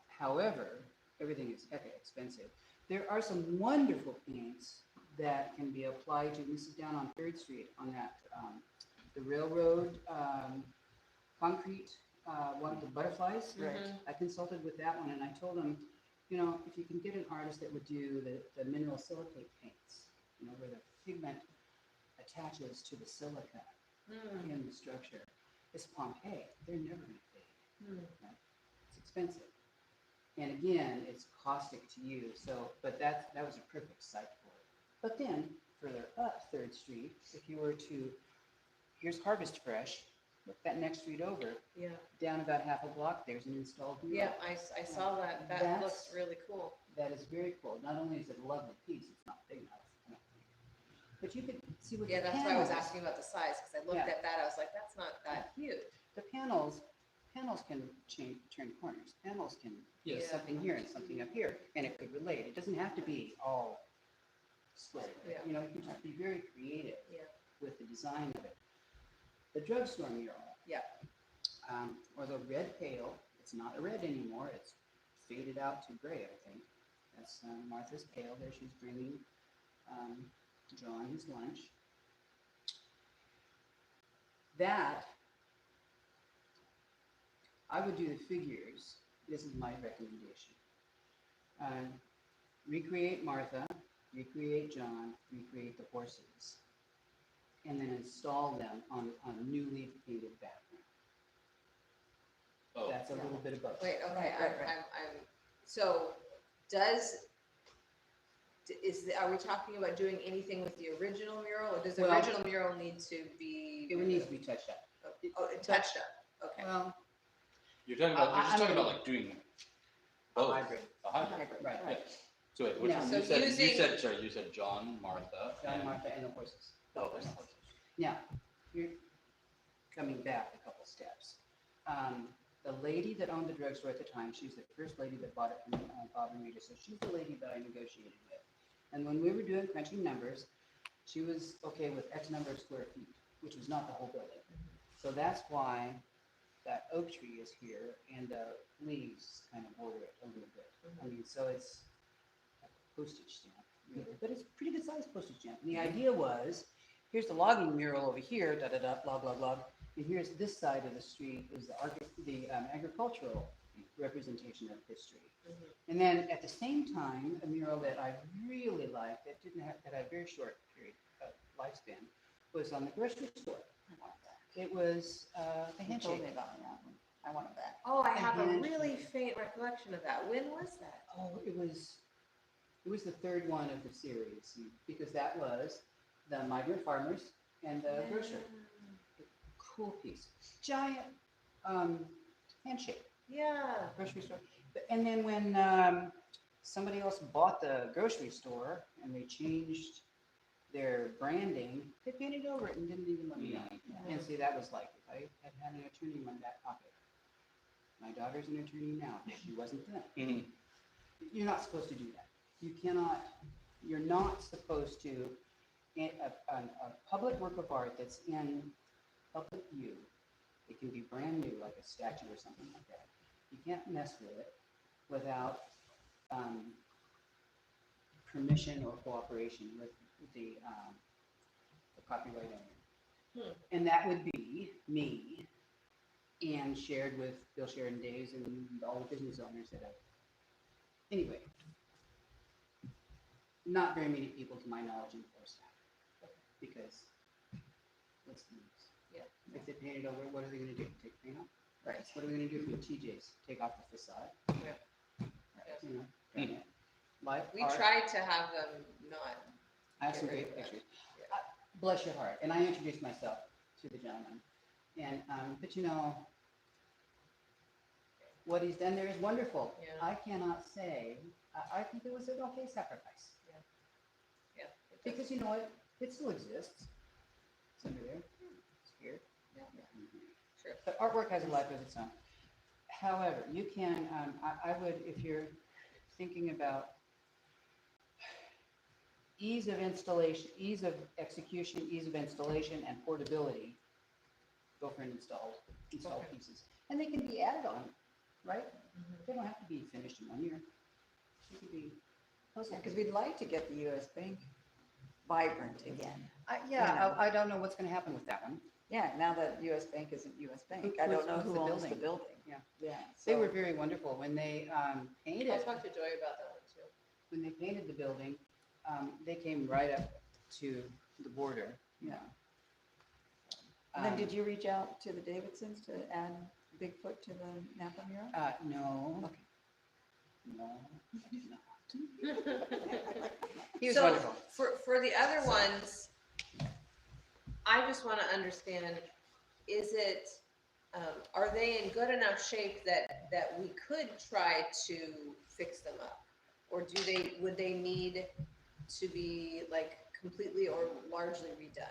However, everything is heck expensive. There are some wonderful paints that can be applied to, this is down on 3rd Street on that, the railroad concrete, one of the butterflies. Right. I consulted with that one, and I told them, you know, if you can get an artist that would do the mineral silicate paints, you know, where the pigment attaches to the silica in the structure. It's Pompeii. They're never going to fade. Right? It's expensive. And again, it's caustic to use. So, but that was a perfect site for it. But then further up 3rd Street, if you were to, here's Harvest Fresh, look that next street over, Yeah. down about half a block, there's an installed mural. Yeah, I saw that. That That's- looks really cool. That is very cool. Not only is it a lovely piece, it's not big enough, I don't think. But you could see with Yeah, the that's why I was panels- asking about the size, because I looked Yeah. at that, I was like, that's not that huge. The panels can turn corners. Panels can be Yeah. something here and something up here, and it could relate. It doesn't have to be all square. Yeah. You know, you can just be very creative Yeah. with the design of it. The drugstore mural. Yeah. Or the red pale. It's not a red anymore. It's faded out to gray, I think. That's Martha's pail. There she's bringing John his lunch. That, I would do the figures. This is my recommendation. Recreate Martha, recreate John, recreate the horses, and then install them on a newly painted background. Oh, That's a little bit of both. Wait, okay, Right, right, right. So are we talking about doing anything with the original mural, or does the Well- original mural need to be? It would need to be touched up. Oh, it touched up, okay. Well, you're talking about, you're just I talking mean- about like doing a both. hybrid. A hybrid. Hybrid, right. Yeah. So wait, which Yeah. one? So You said, using- sorry, you said John, Martha. John, and- Martha, and the horses. Oh, there's horses. Now, you're coming back a couple steps. The lady that owned the drugstore at the time, she was the first lady that bought it from Bob and Rita, so she's the lady that I negotiated with. And when we were doing crunching numbers, she was okay with X number of square feet, which was not the whole building. So that's why that oak tree is here and the leaves kind of border it a little bit. I mean, so it's like a postage stamp, really, but it's a pretty good sized postage stamp. And the idea was, here's the logging mural over here, da da da, blah blah blah, and here's this side of the street is the agricultural representation of history. And then at the same time, a mural that I really liked that had a very short period of lifespan was on the grocery store. It was a You told handshake. me about that one. I wanted that. Oh, I have a And- really faint recollection of that. When was that? Oh, it was the third one of the series because that was the migrant farmers and the grocer. Cool piece, giant handshake. Yeah. Grocery store. And then when somebody else bought the grocery store and they changed their branding, they painted over it and didn't even let me know. And see, that was like, if I had had an attorney in my back pocket. My daughter's an attorney now, she wasn't then. You're not supposed to do that. You cannot, you're not supposed to, a public work of art that's in public view, it can be brand new, like a statue or something like that. You can't mess with it without permission or cooperation with the copyright owner. And that would be me and shared with Bill Sheridan Days and all the business owners that have. Anyway, not very many people to my knowledge enforce that because what's the use? Yeah. If they paint it over, what are they gonna do? Take the paint off? Right. What are we gonna do for the TJs? Take off the facade? Yeah. You know, paint it. Life, We art. tried to have them not. I have some Get rid great of that. pictures. Bless your heart. And I introduced myself to the gentleman. And, but you know, what he's done there is wonderful. Yeah. I cannot say, I think it was an okay sacrifice. Yeah. Because you know what? It still exists. It's under there. It's here. Sure. But artwork has a life of its own. However, you can, I would, if you're thinking about ease of installation, ease of execution, ease of installation, and portability, go for an installed Okay. pieces. And they can be added on, right? They don't have to be finished in 1 year. They can be puzzled. Because we'd like to get the US Bank vibrant again. I don't know what's gonna happen with that one. Yeah, now that US Bank isn't US Bank, Who- I don't know what's who the owns the building? building. Yeah. Yeah. They so- were very wonderful when they painted. I'll talk to Joy about that one too. When they painted the building, they came right up to the border, you know. And then did you reach out to the Davidsons to add Bigfoot to the Napa mural? No. Okay. No, I did not. He was So, wonderful. For the other ones, I just want to understand, is it, are they in good enough shape that we could try to fix them up? Or would they need to be like completely or largely redone?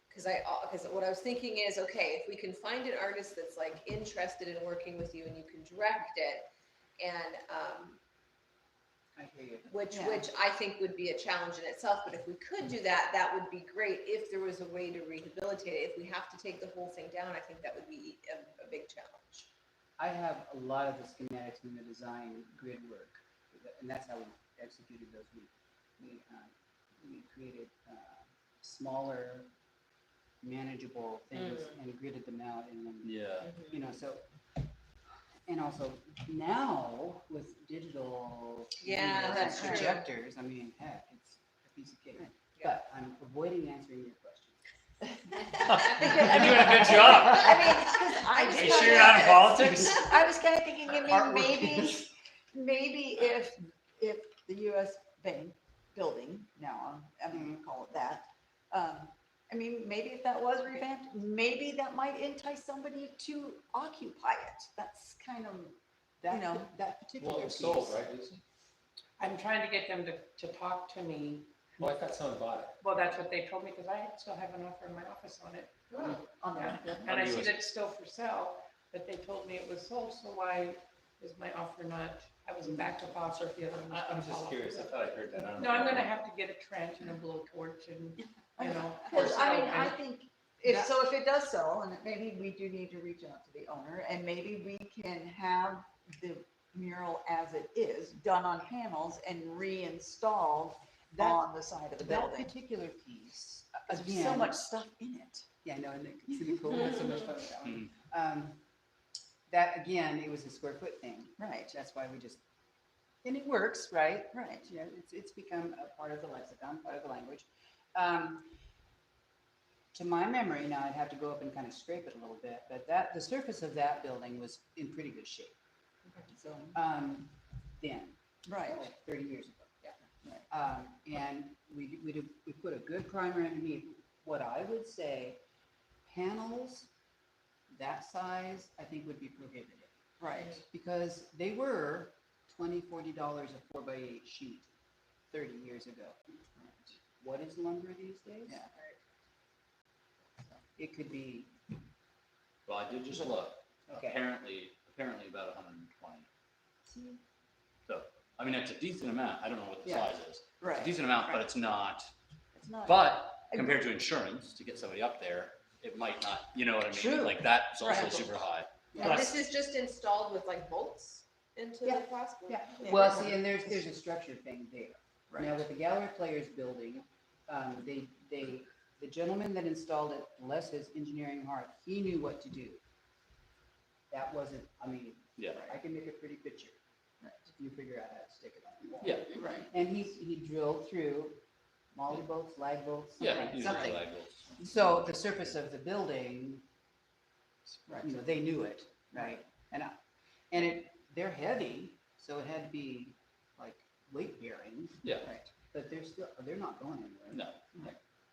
Because what I was thinking is, okay, if we can find an artist that's like interested in working with you and you can direct it, and I hear you. which Yeah. I think would be a challenge in itself. But if we could do that, that would be great. If there was a way to rehabilitate it, if we have to take the whole thing down, I think that would be a big challenge. I have a lot of the schematics and the design grid work, and that's how we executed those. We created smaller, manageable things and gridded them out, and then you know, so, and also now with digital Yeah, cameras that's and true. projectors, I mean, heck, it's a piece of cake. But I'm avoiding answering your question. You're doing a good job. I mean, 'cause I was Are you kinda- sure you're not in politics? I was kind of thinking, I mean, Artwork. maybe if the US Bank building now, I mean, call it that. I mean, maybe if that was revamped, maybe that might entice somebody to occupy it. That's kind of, That, know. that particular Well, it was piece. sold, right, Lucy? I'm trying to get them to talk to me. Well, I thought someone bought it. Well, that's what they told me, because I still have an offer in my office on it. on that. And I see US. that it's still for sale, but they told me it was sold, so why is my offer not, I was a backup offer if the other one was I'm gonna just follow. curious, I thought I heard that. I don't No, I'm know. gonna have to get a trench and a blowtorch and, you know. Because I mean, open. I think if it does sell, and maybe we do need to reach out to the owner, and maybe we can have the mural as it is, done on panels and reinstalled That- on the side of the That building. particular piece, 'Cause there's again. so much stuff in it. Yeah, no, and it's really cool, that's so much fun with that one. That, again, it was a square foot thing, Right, that's why we just, and it works, right? right. Yeah, it's become a part of the lexicon, part of the language. To my memory, now I'd have to go up and kind of scrape it a little bit, but the surface of that building was in pretty good shape. So, Then, right, like 30 years ago. right. And we put a good primer underneath. What I would say, panels that size, I think would be prohibited. Right. Because they were $20, $40 a 4x8 sheet 30 years ago. What is lumber these days? Yeah. It could be, Well, I did just look, okay. apparently about 120. So, I mean, it's a decent amount, I don't know what the Yeah. size is. It's Right. a decent amount, but Right. it's not, It's not. but compared to insurance, to get somebody up there, it might not, you know what I mean? True. Like, that's also Right. super high. And this is just installed with like bolts into Yeah. the plastic? Yeah, Yeah. well, see, and there's a structure thing there. Right. Now, with the Gallery Players building, the gentleman that installed it, bless his engineering heart, he knew what to do. That wasn't, I mean, Yeah. I can make a pretty picture. If you figure out how to stick it on the wall. Yeah. Right. And he drilled through molly bolts, lag bolts, Yeah, something. usually something. labels. So the surface of the building, Right. you know, they knew it, right? And they're heavy, so it had to be like weight bearing, Yeah, Right. but they're not going anywhere. no.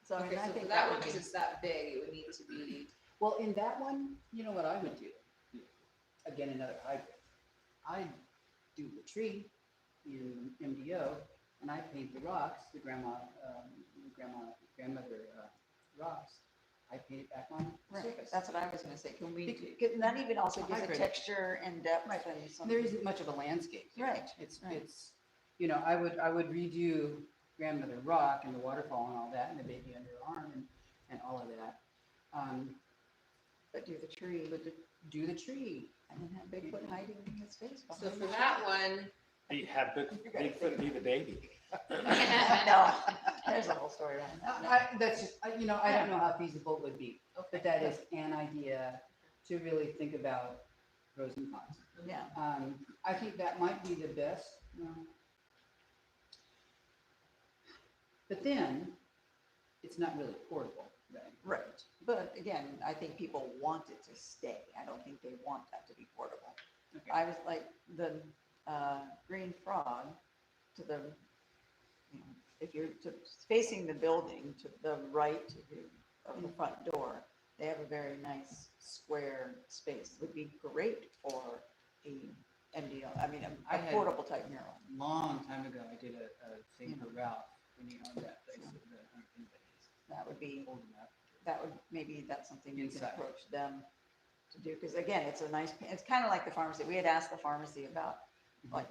So, I Okay, mean, I so think for that that would one, be. because it's that big, it would need to be, Well, in that one, you know what I would do? Again, another hybrid. I do the tree in MDO, and I paint the rocks, the grandmother rocks. I paint it back on the Right, surface. that's what I was gonna say, can we, Bec- and that even also gives a Hybrid. texture and depth Right. and some. There isn't much of a landscape. here. Right, It's, right. it's, you know, I would redo grandmother rock and the waterfall and all that, and the baby under her arm and all of that. But do the tree, Do the tree. and then have Bigfoot hiding in his face. so behind for the that one, Have Bigfoot be the baby. tree. No, there's a whole story around that. That's just, you know, I don't know how feasible it would be, but that is an idea to really think about pros and cons. Yeah, I think that might be the best. But then, it's not really portable, right? right, but again, I think people want it to stay, I don't think they want that to be portable. Okay. I was like, the, green frog to the, you know, if you're facing the building to the right of the front door, they have a very nice square space, would be great for a MDO, I mean, I a had- portable type mural. Long time ago, I did a thing for Ralph when he owned that place. That would be, Old enough. that would, maybe that's something you can Inside. approach them to do, because again, it's a nice, it's kind of like the pharmacy, we had asked the pharmacy about, like,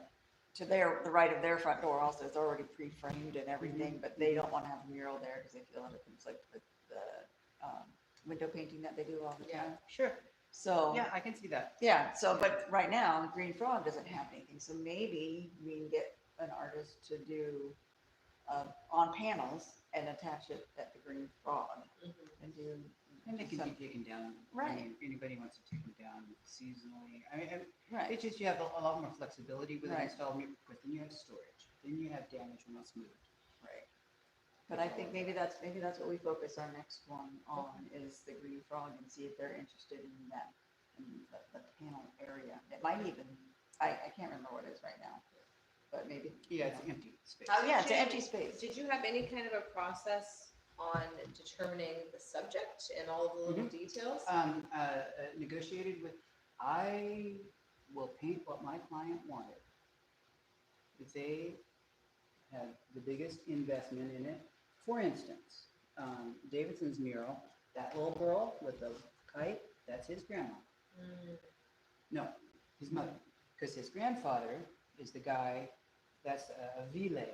to the right of their front door also, it's already pre-framed and everything, but they don't want to have a mural there, because they feel it conflicts with the, window painting that they do all the Yeah. time. Sure. So, Yeah, I can see that. yeah, so, but right now, Green Frog doesn't have anything, so maybe we can get an artist to do, on panels and attach it at the Green Frog and do. And they can some- be taken down. I Right. mean, if anybody wants to take them down seasonally. I mean, Right, it's just you have a lot more flexibility with Right. installment, but then you have storage. Then you have damage when it's moved. right. But I think maybe that's what we focus our next one on, is the Green Frog, and see if they're interested in that, in the panel area. It might even, I can't remember what it is right now, but maybe. Yeah, it's empty space. Oh, yeah, it's an Did empty you- space. did you have any kind of a process on determining the subject and all of the little details? Negotiated with, I will paint what my client wanted. If they had the biggest investment in it, for instance, Davidson's mural, that little girl with the kite, that's his grandma. No, his mother, because his grandfather is the guy, that's a Ville,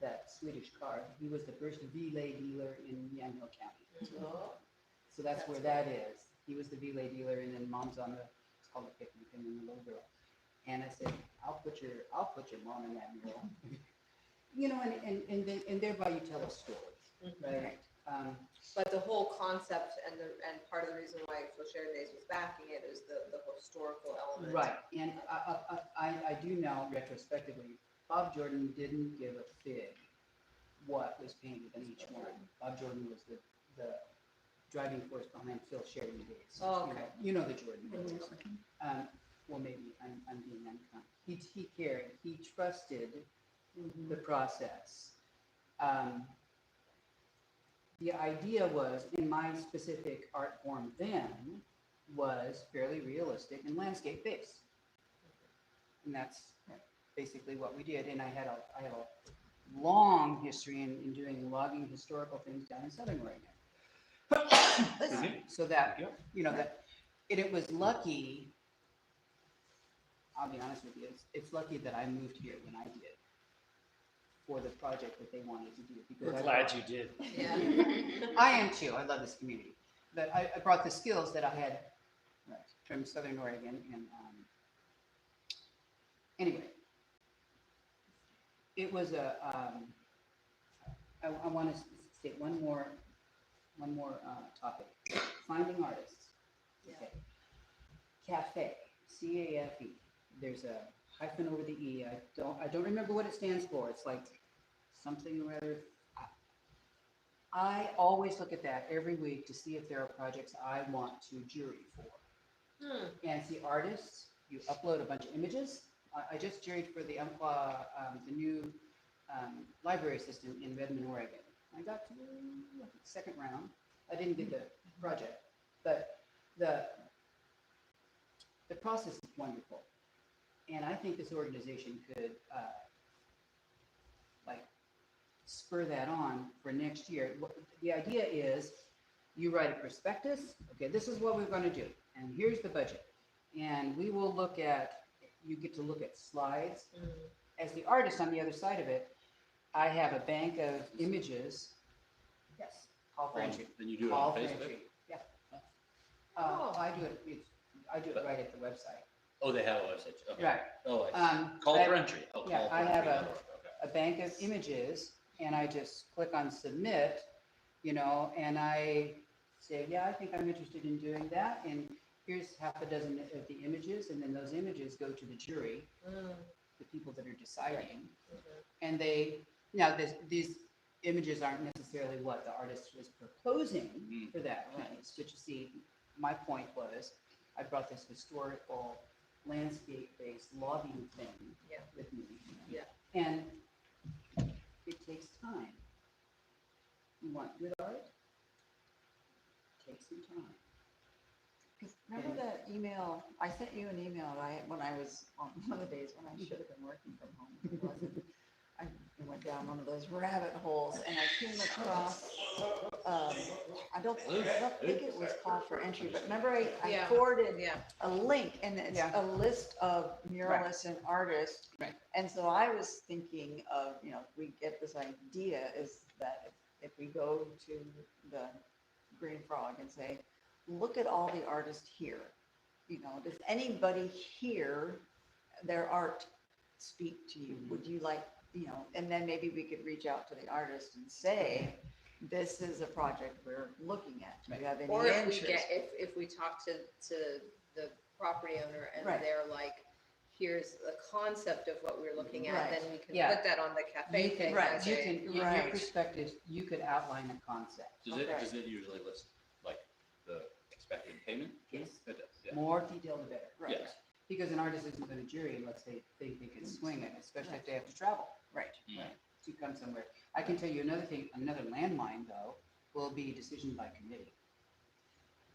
that Swedish car. He was the first Ville dealer in Yamhill County. So that's where that is. He was the Relay dealer, and then mom's on the, it's called a picnic, and then the little girl. And I said, I'll put your mom in that mural. You know, and thereby you tell a story, right? But the whole concept and part of the reason why Sheridan Days was backing it is the historical element. Right, and I do know retrospectively, Bob Jordan didn't give a fig what was painted in each one. Bob Jordan was the driving force behind Phil Sheridan Days. Oh, okay. You know the Jordan brothers. Well, maybe I'm being unkind. He cared, he trusted the process. The idea was, in my specific art form then, was fairly realistic and landscape based. And that's basically what we did. And I had a long history in doing logging historical things down in Southern Oregon. So that, you know, that, and it was lucky, I'll be honest with you, it's lucky that I moved here when I did for the project that they wanted to do. Because We're glad you did. Yeah. I am too. I love this community. But I brought the skills that I had from Southern Oregon. And anyway, it was I want to state one more topic. Finding artists. Okay. Cafe, C-A-F-E. There's a hyphen over the E. I don't remember what it stands for. It's like something or other. I always look at that every week to see if there are projects I want to jury for. And see artists, you upload a bunch of images. I just juried for the new library system in Redmond, Oregon. I got to the second round. I didn't get the project, but the process is wonderful. And I think this organization could spur that on for next year. The idea is you write a prospectus. Okay, this is what we're going to do. And here's the budget. And we will look at, you get to look at slides. As the artist on the other side of it, I have a bank of images. Yes. Call for entry. Then you do it Call on for Facebook? entry. Yeah. I do it right at the website. Oh, they have a website. Okay. Right. Oh, I see. Call I- for entry. Oh, yeah, call for I have entry. a bank of images, and I just click on submit, you know, and I say, yeah, I think I'm interested in doing that, and here's half a dozen of the images, and then those images go to the jury, the people that are deciding, and these images aren't necessarily what the artist was proposing for that piece, but you see, my point was, I brought this historical landscape-based logging thing with me. Yeah. And it takes time. You want good art? Take some time. Because remember that email, I sent you an email, right, when I was on one of the days when I should have been working from home. It wasn't. I went down one of those rabbit holes and I came across, I don't think it was call for entry, but remember I Yeah. forwarded Yeah. a link and it's Yeah. a list of muralists and artists. Right. And so I was thinking of, you know, we get this idea is that if we go to the Green Frog and say, look at all the artists here, you know, does anybody here, their art speak to you? Would you like, you know, and then maybe we could reach out to the artist and say, this is a project we're looking at. Do you have any Or if interest? we get, if we talk to the property owner and Right. they're like, here's the concept of what we're looking at, Right. then we can Yeah. put that on the cafe You can, thing. right, as you a- can, in your Right. perspective, you could outline a concept. Does it, Okay. does it usually list like the expected payment? Yes. It does, yeah. More detailed the better. Right. Yes. Because an artist isn't going to jury unless they think they can swing it, especially if they have to travel. Right. To come somewhere. I can tell you another thing, another landmine though, will be decision by committee.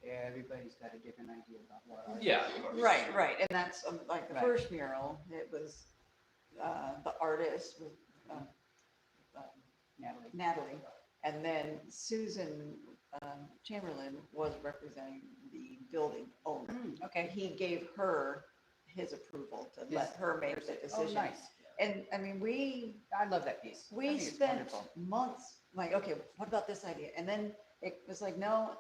Everybody's got a different idea about what art. Yeah, of course. Right, and that's like the Right. first mural, it was, the artist was, Natalie, and then Susan Chamberlain was representing the building owner. Okay. He gave her his approval to let Yes. her make the Oh, decision. nice. And I mean, I love that piece. I we think it's spent wonderful. months, like, okay, what about this idea? And then it was like, no,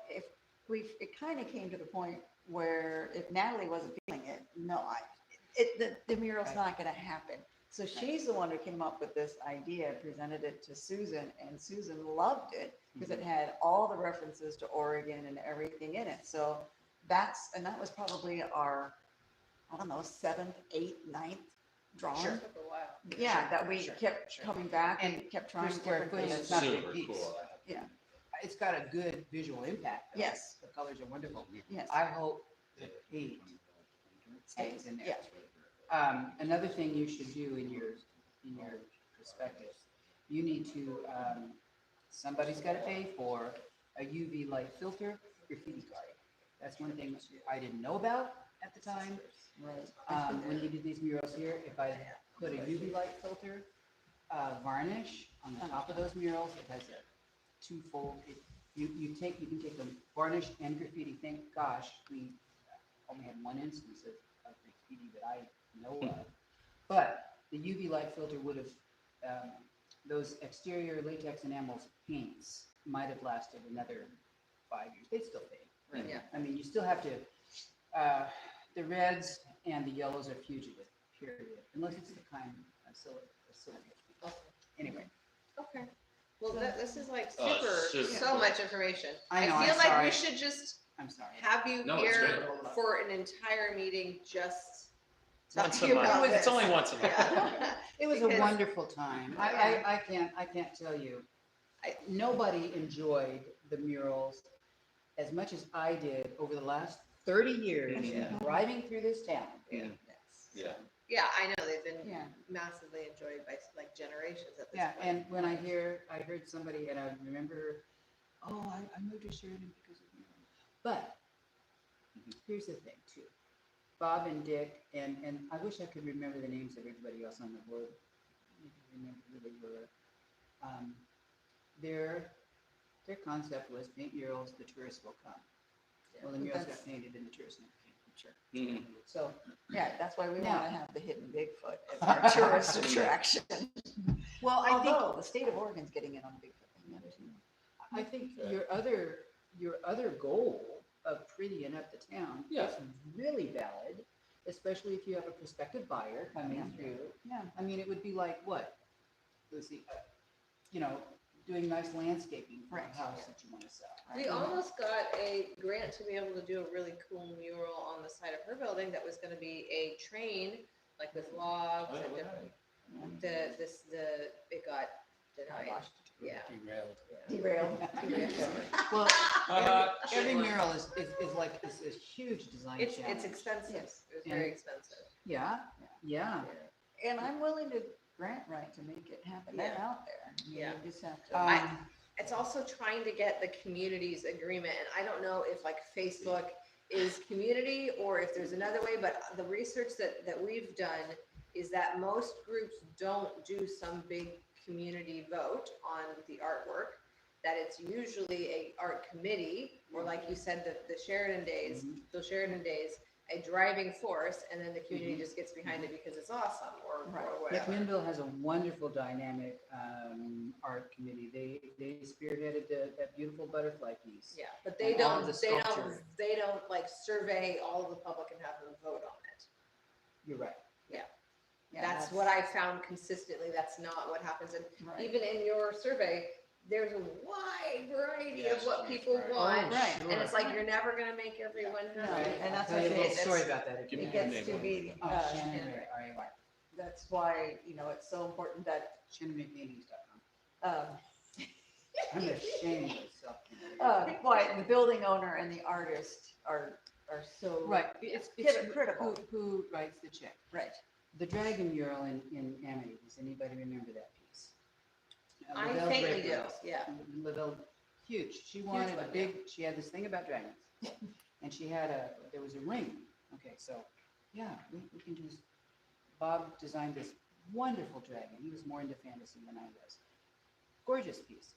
it kind of came to the point where if Natalie wasn't feeling it, no, the mural's not gonna happen. So she's the one who came up with this idea, presented it to Susan, and Susan loved it because it had all the references to Oregon and everything in it. So that was probably our, I don't know, 7th, 8th, 9th drawing. Took a while. Yeah, that we kept coming back and kept trying For square different footage, things. it's not a big Super piece. cool. Yeah, It's got a good visual impact. though. Yes. The colors are wonderful. yes. I hope the paint stays in there. Yeah. Another thing you should do in your perspective, you need to, somebody's got to pay for a UV light filter graffiti guard. That's one thing I didn't know about at the time. Right. When you did these murals here, if I put a UV light filter, varnish on the top of those murals, it has a twofold. You can take the varnish and graffiti. Thank gosh, we only had one instance of graffiti that I know of. But the UV light filter would have, those exterior latex enamels paints might have lasted another 5 years. They'd still fade. Right. Yeah. I mean, you still have to, the reds and the yellows are fugitive, period, unless it's the kind of silver. Anyway, Okay. Well, this is like Oh, super, super. so much information. I know, feel I'm like sorry. we should just I'm sorry. have you No, it's here for an entire meeting just Once a talking month. about It's this. only once a month. Yeah. It was a Because- wonderful time. I can't tell you. Nobody enjoyed the murals as much as I did over the last 30 years Yeah. driving through this town. Yeah. Yeah. Yeah, I know, they've been Yeah. massively enjoyed by like generations at this Yeah, point. and when I heard somebody, and I remember, oh, I moved to Sheridan because of you. But here's the thing too. Bob and Dick, and I wish I could remember the names of everybody else on the board. I can't remember who they were. Their concept was paint murals, the tourists will come. Well, the murals got painted and the tourists never came, I'm sure. Mhm. So, Yeah, that's why we Now- want to have the hidden Bigfoot as our tourist attraction. well, Although the state of Oregon's getting in on the Bigfoot thing now too. I think your other goal of prettying up the town Yeah. is really valid, especially if you have a prospective buyer coming through. Yeah. I mean, it would be like what? Let's see, doing nice landscaping for a Right. house that you want to sell. We almost got a grant to be able to do a really cool mural on the side of her building that was gonna be a train, like with logs and different. It got denied. Yeah. Derailed. Derailed. Well, Uh, every mural is a huge design It's challenge. expensive. Yes. It was very expensive. Yeah. And I'm willing to grant right to make it happen. They're Yeah. out there. Yeah. You just have to. It's also trying to get the community's agreement, and I don't know if like Facebook is community or if there's another way, but the research that we've done is that most groups don't do some big community vote on the artwork, that it's usually a art committee, or like you said, the Sheridan Days, those Sheridan Days, a driving force, and then the community just gets behind it because it's awesome, or Right. whatever. Minville has a wonderful dynamic art committee. They spearheaded that beautiful butterfly piece. Yeah, but they And all don't, of the they sculpture. don't like survey all of the public and have them vote on it. You're right. Yeah, That's what I found consistently, that's not what happens, and Right. even in your survey, there's a wide variety of Yes, what people right. want. Right. And it's like, you're never gonna make everyone No, happy. and that's I'll tell you a what little it is. story about that. Give me It your gets name. to be, Oh, Shannon Ray, R-A-Y. that's why, it's so important that, ShannonRayPaintings.com. I'm ashamed of myself. why the building owner and the artist are so. Right, it's critical. who writes the check. Right. The dragon mural in Amity, does anybody remember that piece? I Lavelle faintly do, Draper. yeah. Lavelle, huge. She wanted a one, big, she had this thing about dragons. And there was a ring. Okay, so, yeah, we can do this. Bob designed this wonderful dragon. He was more into fantasy than I was. Gorgeous piece,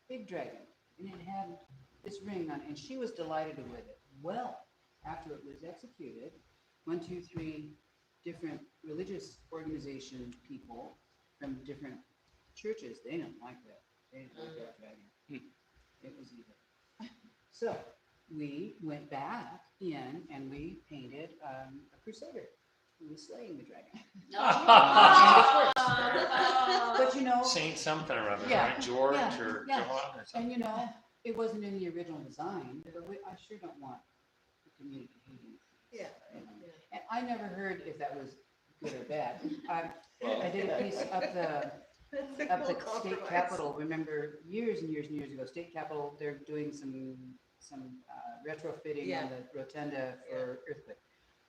big dragon. And it had this ring on it, and she was delighted with it. Well, after it was executed, 1, 2, 3 different religious organization people from different churches, they didn't like that. They didn't like that dragon. It was evil. So we went back in and we painted a crusader who was slaying the dragon. But you know, Saint something or other, Yeah. right? George Yeah. or Yeah. John or and something. you know, it wasn't in the original design, but I sure don't want the community hating. Yeah. And I never heard if that was good or bad. I Well, did a piece up the That's a up cool the state compromise. capitol. Remember years and years and years ago, state capitol, they're doing some retrofitting Yeah. on the rotunda for earthquake.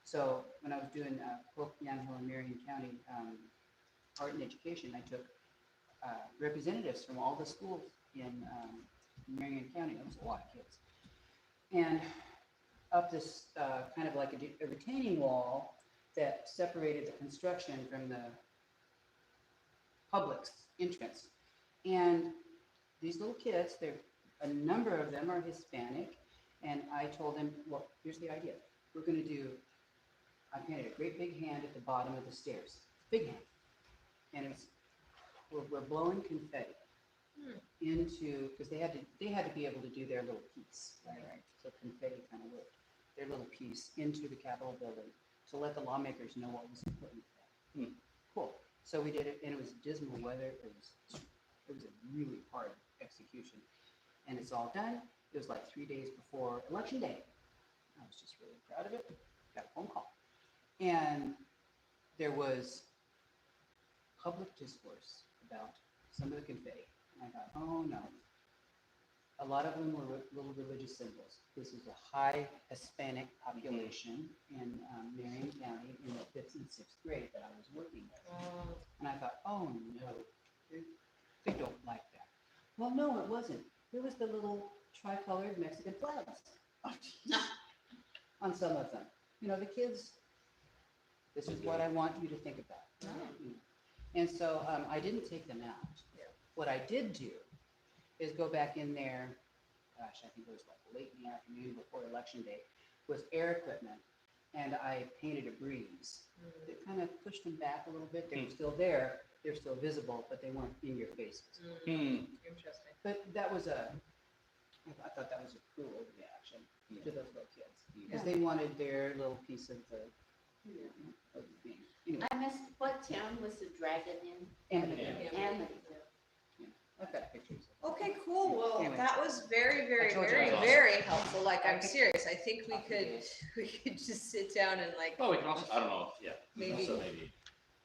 So when I was doing Polk, Yamhill, and Marion County art and education, I took representatives from all the schools in Marion County. That was a lot of kids. And up this kind of like a retaining wall that separated the construction from the public's entrance. And these little kids, a number of them are Hispanic, and I told them, well, here's the idea. We're going to do, I painted a great big hand at the bottom of the stairs, big hand. And we're blowing confetti into, because they had to be able to do their little piece, right? So confetti kind of worked, their little piece into the Capitol building to let the lawmakers know what was important to them. Cool. So we did it, and it was dismal weather. It was a really hard execution, and it's all done. It was like 3 days before Election Day. I was just really proud of it. Got a phone call, and there was public discourse about some of the confetti. And I thought, oh no. A lot of them were little religious symbols. This is a high Hispanic population in Marion County in the 5th and 6th grade that I was working with. And I thought, oh no, they don't like that. Well, no, it wasn't. There was the little tricolored Mexican flags on some of them. You know, the kids, this is what I want you to think about. And so I didn't take them out. What I did do is go back in there, gosh, I think it was like late in the afternoon before Election Day, with air equipment, and I painted a breeze. It kind of pushed them back a little bit. They were still there, they're still visible, but they weren't in your faces. Interesting. But that was I thought that was a cool reaction to those little kids, because they wanted their little piece of the thing. Anyway, I missed, what town was the dragon in? Amityville. Amityville. I've got pictures. Okay, cool. Well, Anyway. that was very, very, I told you very, it was awesome. very helpful. Like, I'm serious. I think we could just sit down and like, Well, we can also, I don't know, yeah, Maybe. also maybe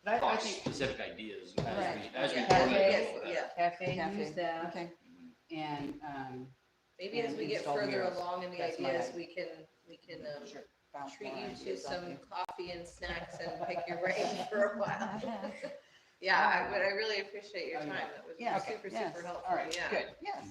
But I talk think specific ideas Right. as we Yeah. go Yes, over that. yeah. cafe, Cafe, use that, okay. and maybe as And we get install further murals. along in the That's my ideas, idea. we can Sure. Bounce treat more you to ideas off some you. coffee and snacks and pick your brain for a while. But I really appreciate your Oh, time. yeah. That was Yeah, super, yes. super helpful. all right, Yeah. good. Yes.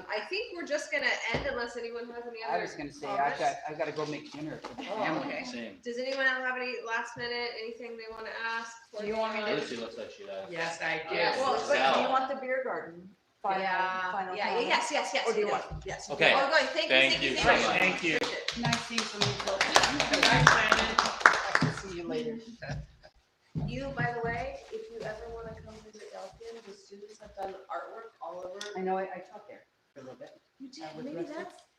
I think we're just gonna end unless anyone has any other. I was gonna say, comments. I've got to go make dinner for the Oh, family. okay. Same. Does anyone else have any last minute, anything they want to ask? Do you want me to- Lucy looks like she does. Yes, I do. Yeah, Well, so- but do you want the beer garden? Final Yeah, comment? yes, Or do you yes, want- yes. Okay. Oh, good. Thank you Thank so you much. so much. Thank you. Appreciate it. Nice seeing some of you folks. See you later. You, by the way, if you ever want to come visit Elkin, the students have done artwork all over. I know, I taught there for a little bit. You did. with Maybe Rusty.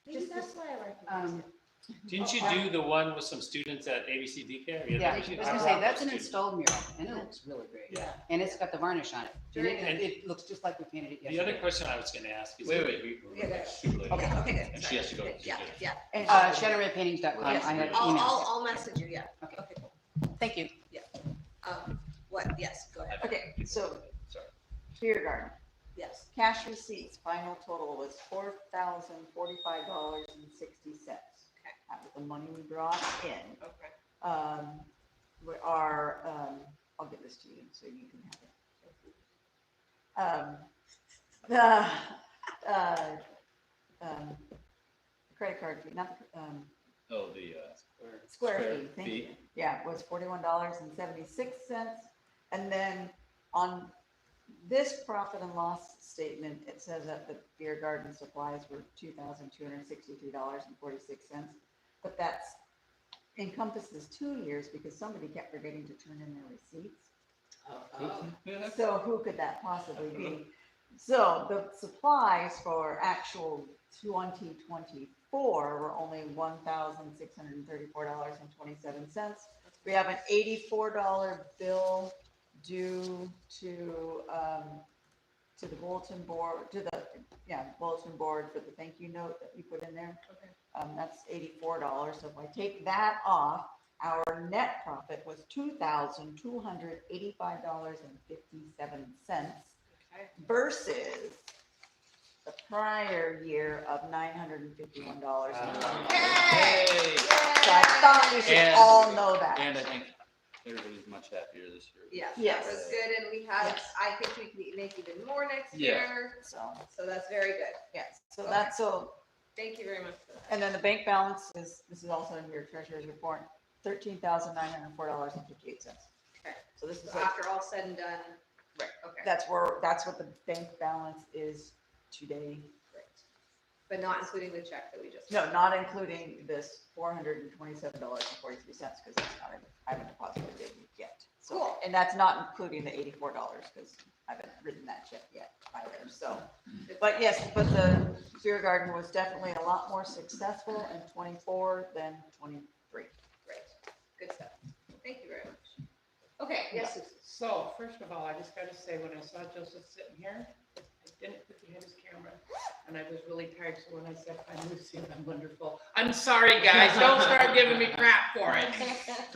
maybe Just- that's why I recognize Um, it. Didn't you do the one with some students at ABCD-K? yeah, I was gonna say, that's an student. installed mural, and it looks really great. Yeah. And it's got the varnish on it. And Very it looks just like we painted it The other yesterday. question I was gonna ask is. Wait, Yeah, go ahead. Okay. Okay, good. And she has to go. Yeah, yeah. And- SheridanRedPaintings.com, Yes, I have I'll emails. message you, yeah. Okay. Okay, cool. Thank you. What, yes, go ahead. Okay, so Sorry. beer garden, Yes. cash receipts, final total was $4,045.60. That was the money we brought in. Okay. We are, I'll give this to you so you can have it. The credit card fee, not, Oh, the, square Square fee, thank fee. you. Yeah, it was $41.76. And then on this profit and loss statement, it says that the beer garden supplies were $2,263.46. But that's encompasses 2 years because somebody kept forgetting to turn in their receipts. So who could that possibly be? So the supplies for actual 2024 were only $1,634.27. We have an $84 bill due to the bulletin board, bulletin board for the thank you note that you put in there. Okay. That's $84. So if I take that off, our net profit was $2,285.57 Okay. versus the prior year of $951. Hey! So I thought we should And- all know that. And I think everybody's much happier this year. Yes, Yes. that was good, and we have, Yes. I think we can make even more next Yeah. year, So, so that's very good. yes, so that's, so, Thank you very much for that. and then the bank balance is, this is also in your treasurer's report, $13,904.58. Okay. So this is So like, after all said and done. Right. Okay, that's what the bank balance is today. great. But not including the check that we just. No, not including this $427.43, because that's not, I haven't deposited it yet. So, Cool. and that's not including the $84, because I haven't written that check yet either, so. But yes, but the beer garden was definitely a lot more successful in 24 than 23. Great, good stuff. Thank you very much. Okay, yes, Susan. So, first of all, I just gotta say, when I saw Joseph sitting here, I didn't think he had his camera, and I was really tired, so when I said, "Hi, Lucy, I'm wonderful," I'm sorry, guys, don't start giving me crap for it.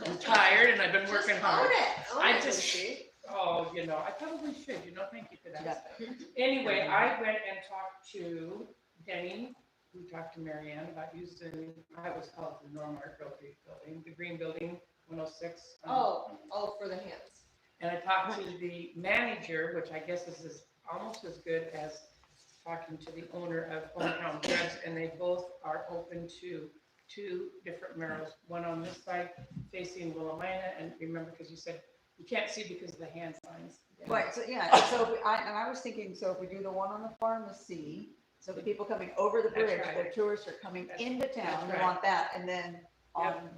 I'm tired, and I've been working Just hard. own it. Own I it, just- Lucy. Oh, I probably should, thank you for Yeah. that. Anyway, I went and talked to Denny, who talked to Marianne about using, I always call it the Normark Rotary Building, the green building, 106. Oh, for the hands. And I talked to the manager, which I guess is almost as good as talking to the owner of Hometown Drugs, and they both are open to 2 different murals, one on this side facing Willamina, and remember, because you said you can't see because of the hand signs. Right, so yeah, so I was thinking, so if we do the one on the pharmacy, so the people coming over the That's bridge, right. the tourists are coming That's- into town, that's we right. want that, and then on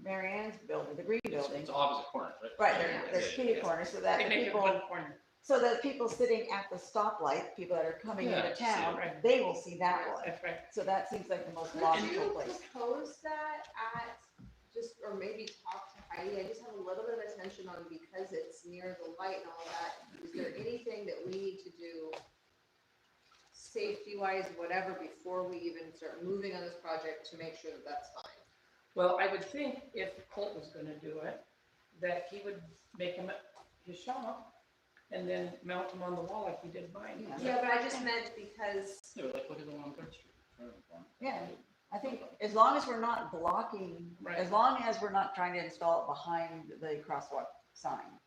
Mary Ann's building, the green building. It's opposite corners, right? Right, Yeah, there's yeah, kitty yeah. corner, so that They the make it people, one corner. so that people sitting at the stoplight, people that are coming Yeah, into see town, it, right. they will see that one. That's right. So that seems like the most Could logical you place. propose that at, or maybe talk to Heidi, I just have a little bit of attention on, because it's near the light and all that, is there anything that we need to do safety-wise, whatever, before we even start moving on this project to make sure that that's fine? Well, I would think if Colt was gonna do it, that he would make him his shop and then mount him on the wall like he did mine. Yeah. Yeah, but I just meant because, Yeah, like, look at the one on 3rd Street. Yeah. I think as long as we're not blocking, Right. as long as we're not trying to install it behind the crosswalk sign,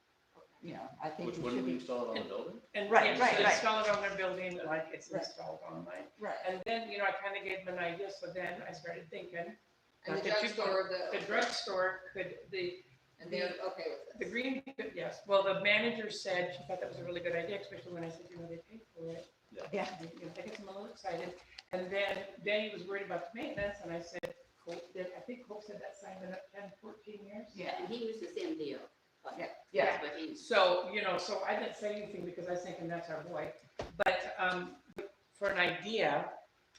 I think Which, we wouldn't should we be. install it on the building? And Right, yes, right, right. install it on their building like it's Right. installed on mine. Right. And then, I kind of gave them an idea, so then I started thinking, and the Not that you drugstore, the drugstore could, and they're okay with the this. green, yes, well, the manager said she thought that was a really good idea, especially when I said, they paid for it. Yeah. That gets them a little excited. And then Danny was worried about the maintenance, and I said, I think Colt said that sign been up 10, 14 years. Yeah. And he was the same deal. but Yeah. that's what he- So, so I didn't say anything because I was thinking that's our boy. But for an idea,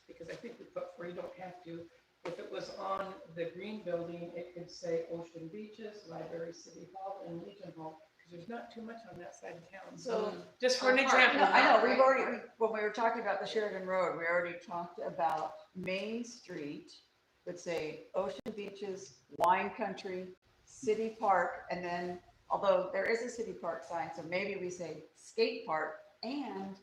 because I think we put, where you don't have to, if it was on the green building, it could say Ocean Beaches, Library, City Hall, and Legion Hall, because there's not too much on that side of town. So, Just for an On Park. example. no, I know, we've Right. already, when we were talking about the Sheridan Road, we already talked about Main Street would say Ocean Beaches, Wine Country, City Park, and then, although there is a City Park sign, so maybe we say Skate Park, and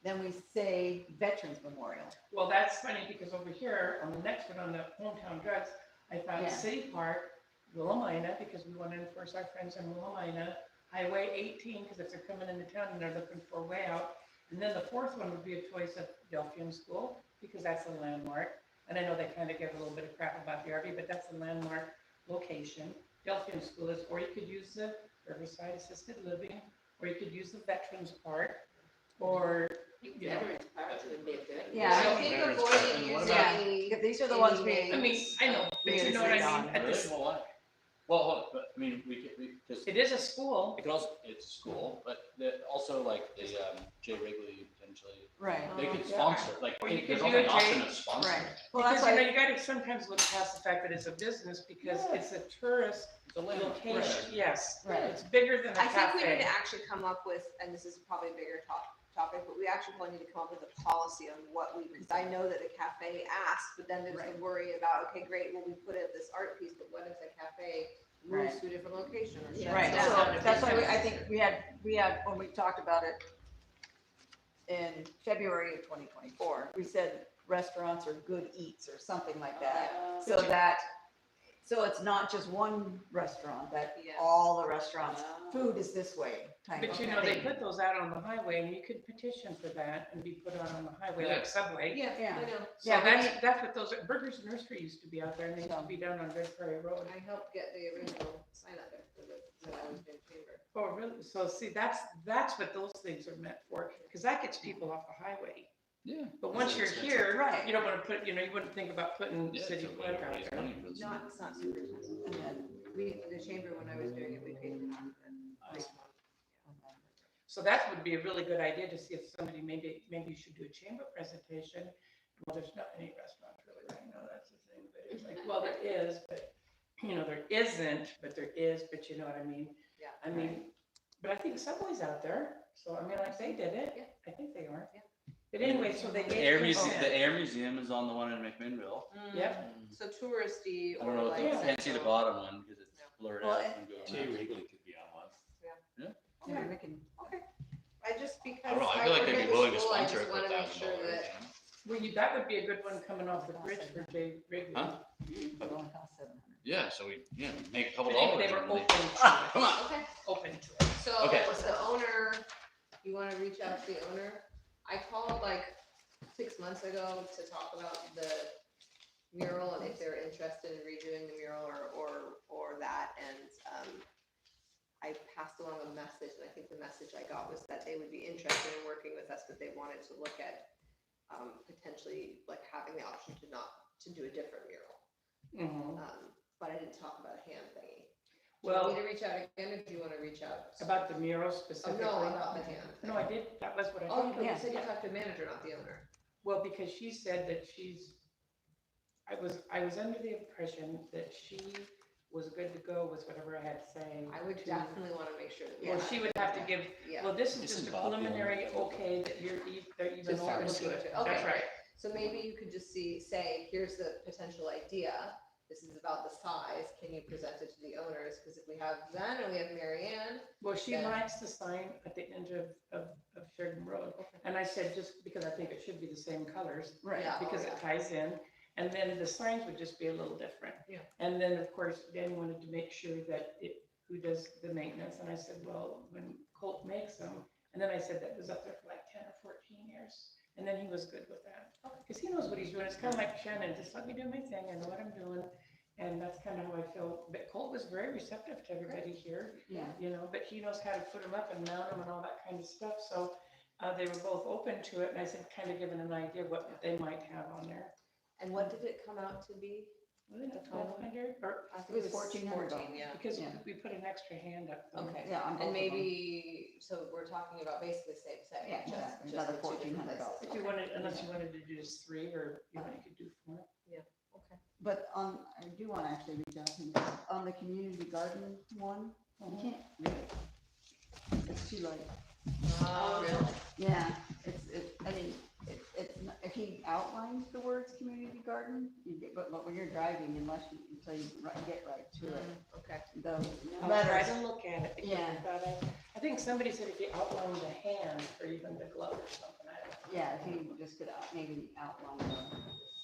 then we say Veterans Memorial. Well, that's funny because over here, on the next one, on the Hometown Drugs, I found Yeah. City Park, Willamina, because we want to enforce our friends in Willamina, Highway 18, because if they're coming into town and they're looking for a way out. And then the 4th one would be a choice of Delphian School, because that's a landmark. And I know they kind of give a little bit of crap about the RV, but that's a landmark location. Delphian School is, or you could use the Riverside Assisted Living, or you could use the Veterans Park, or, Veterans Park would be a good. Yeah, I I think Veterans avoiding Park, and what using about- any. If these are the ones we. I mean, I know, but you know what I mean? At Really? this- Well, why? Well, hold on, but, I mean, we just, It is a school. it could also, it's a school, but also like the, Jay Wrigley potentially. Right. They could Yeah. sponsor, like, Or you there's could only do an a option J- of sponsoring. Right. Well, Because, that's you know, why, you gotta sometimes look past the fact that it's a business because Yeah. it's a tourist It's a landmark. location, yes. Right. It's bigger than a I think we need to cafe. actually come up with, and this is probably a bigger topic, but we actually probably need to come up with a policy on what we, because I know that the cafe asks, but then there's the worry about, okay, great, well, we put it this art piece, but what if the cafe moves Right. to a different location or shuts right, down? so that's why I think we had, when we talked about it in February of 2024, we said restaurants or good eats or something like that. So that, so it's not just one restaurant, that Yeah. all the restaurants, food is this way, type of But you know, they thing. put those out on the highway and you could petition for that and be put out on the highway Yeah. like Subway. Yeah, Yeah. I know. So Yeah, we that's what those, Burgers Nursery used to be out there and they used to So- be down on Red Prairie Road. I helped get the original sign out there for when I was doing chamber. Oh, really? So see, that's what those things are meant for, because that gets people off the highway. Yeah. But once you're Expensive. here, Right. you don't want to put, you know, you wouldn't think about putting Yeah, city it's a flag way to out raise there. money for the city. It's not super expensive. And then, The chamber, when I was doing it, we paid for half of it. Nice. So that would be a really good idea to see if somebody, maybe you should do a chamber presentation. Well, there's not any restaurants really right now, that's the thing, but it's like, well, there is, but, you know, there isn't, but there is, but you know what I mean? Yeah. I mean, but I think Subway's out there, so I mean, like, they did it. Yeah. I think they are. Yeah. But anyway, so they The gave Air Museum, consent. the Air Museum is on the one in McMinnville. Yep. So touristy I or don't know, like. I can't see the central. bottom one because it's No. blurred Well, out. and- from Google Jay Maps. Wrigley could be on one. maybe we can, I just because. I don't know, I feel like work they'd at be the willing to school, I sponsor just it for wanna make sure $1,000. that- Well, that would be a good one coming off the bridge for Jay Wrigley. Huh? it only costs $700. Yeah, so we, make a couple But dollars. they were and open they- to it, Come on. Okay, open to it. so Okay. the owner, you wanna reach out to the owner? I called like 6 months ago to talk about the mural and if they're interested in redoing the mural or that, and, I passed along a message, and I think the message I got was that they would be interested in working with us, but they wanted to look at, potentially like having the option to do a different mural. Mhm. But I didn't talk about a hand thingy. Do you Well, want me to reach out again, or do you wanna reach out? about the mural Oh, specifically. no, about the hand thing. No, I did, that was what I Oh, told you her. said you talked to the manager, not the owner. Well, because she said that I was under the impression that she was good to go with whatever I had to say. I would definitely wanna make sure that. we Well, have she would it. have to give, Yeah. well, this is Isn't just a Bob the owner? preliminary, okay, that they're even Just open looking to into it. it. Okay. That's right. So maybe you could just say, here's the potential idea, this is about the size, can you present it to the owners? Because if we have Zen and we have Mary Ann, Well, she Yeah. likes the sign at the end of Sheridan Road. And I said, just because I think it should be the same colors, Right. Yeah. because it ties in. And then the signs would just be a little different. Yeah. And then, of course, Danny wanted to make sure that who does the maintenance? And I said, well, when Colt makes them, and then I said that was up there for like 10 or 14 years. And then he was good with that. Because he knows what he's doing. It's kind of like Shannon, just let me do my thing, I know what I'm doing. And that's kind of how I feel. But Colt was very receptive to everybody here. Yeah. You know, but he knows how to put them up and mount them and all that kind of stuff. So they were both open to it. And I said, kind of giving an idea what they might have on there. and what did it come out to be? Was it 1,200 or I It was $1,400. 14, yeah. because Yeah. we put an extra hand up. there. Okay, Yeah, on both and of them. maybe, so we're talking about basically same, Yeah, just exactly. the Another two different $1,400. places. If you wanted, unless you wanted to do just 3 or you know, you could do 4. Okay. But I do want to actually reach out to him, 'cause on the community garden one, you can't really. It's too light. Really? Yeah, if he outlines the words community garden, but when you're driving, until you get right to it, Okay. the I'll try letters, to look at it. because Yeah. I think somebody said if you outline the hand or even the glove or something, I don't know. yeah, if he just could maybe outline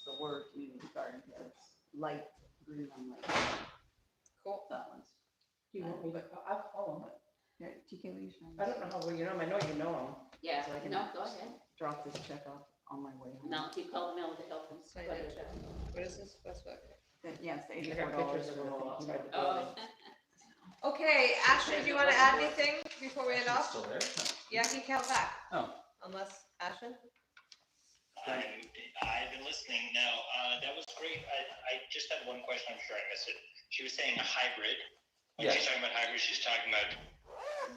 the word community garden, because it's light green on light. Cool. That one's, Do you want me to call? I'll call them. here, TK, will you show me? I don't know how well you know them. I know you know them. Yeah, So I can no, go ahead. Drop this check off on my way home. Now, keep calling Mel to help him. Sign it. What is this, Westwood? Yeah, it's the I got $84. pictures of them all outside the Oh, Okay, Ashton, do you wanna add anything before we end off? Still there? Yeah, he came back. Oh. Unless, Ashton? I've been listening. No, that was great. I just had one question. I'm sure I missed it. She was saying a hybrid. When Yeah. she's talking about hybrid, she's talking about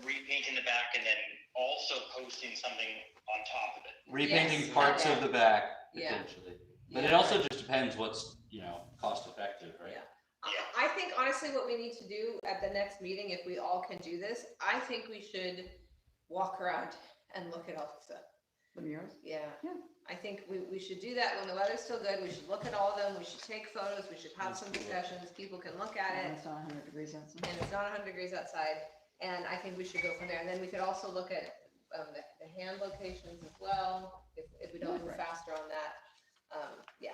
repainting the back and then also posting something on top of it. Repainting Yes. parts of the back Yeah. potentially. But Yeah. it also just depends what's, cost effective, right? Yeah. I think honestly what we need to do at the next meeting, if we all can do this, I think we should walk around and look at all the stuff. The murals? Yeah. Yeah. I think we should do that when the weather's still good. We should look at all of them. We should take photos. We should have some discussions. People can look at it. It's not 100 degrees outside. And it's not 100 degrees outside. And I think we should go from there. And then we could also look at the hand locations as well, if we don't move Right. faster on that. Yeah.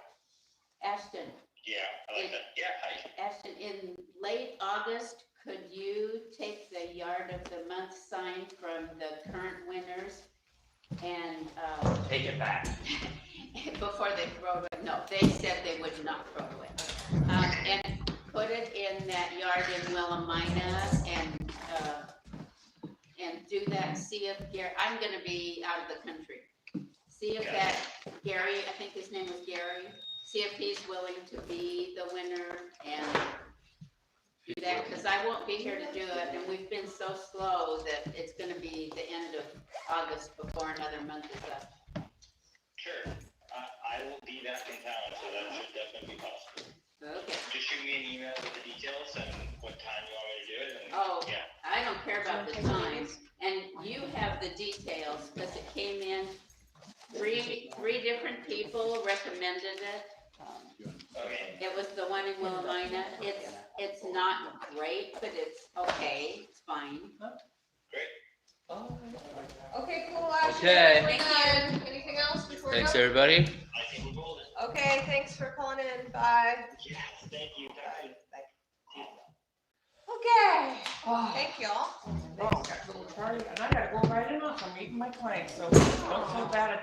Ashton, Yeah, I like that. Yeah, hi. Ashton, in late August, could you take the Yard of the Month sign from the current winners and, Take it back. before they throw it, no, they said they would not throw it away. And put it in that yard in Willamina and do that, see if Gary, I'm gonna be out of the country. See if that Gary, I think his name was Gary, see if he's willing to be the winner and do that, because I won't be here to do it, and we've been so slow that it's gonna be the end of August before another month is up. Sure. I will be back in town, so that should definitely be possible. Okay. Just shoot me an email with the details and what time you want me to do it, and, Oh, yeah. I don't care about the times, and you have the details, because it came in, three different people recommended it. Okay. It was the one in Willamina. It's not great, but it's okay, it's fine. Great. Okay, cool. Ashley. Okay. We're done. Anything else before we Thanks, go? everybody. I think we're golden. Okay, thanks for calling in. Bye. Yes, thank you. Talk soon. Okay. Oh, Thank y'all. got a little party, and I gotta go right in off, I'm meeting my clients, so don't feel bad at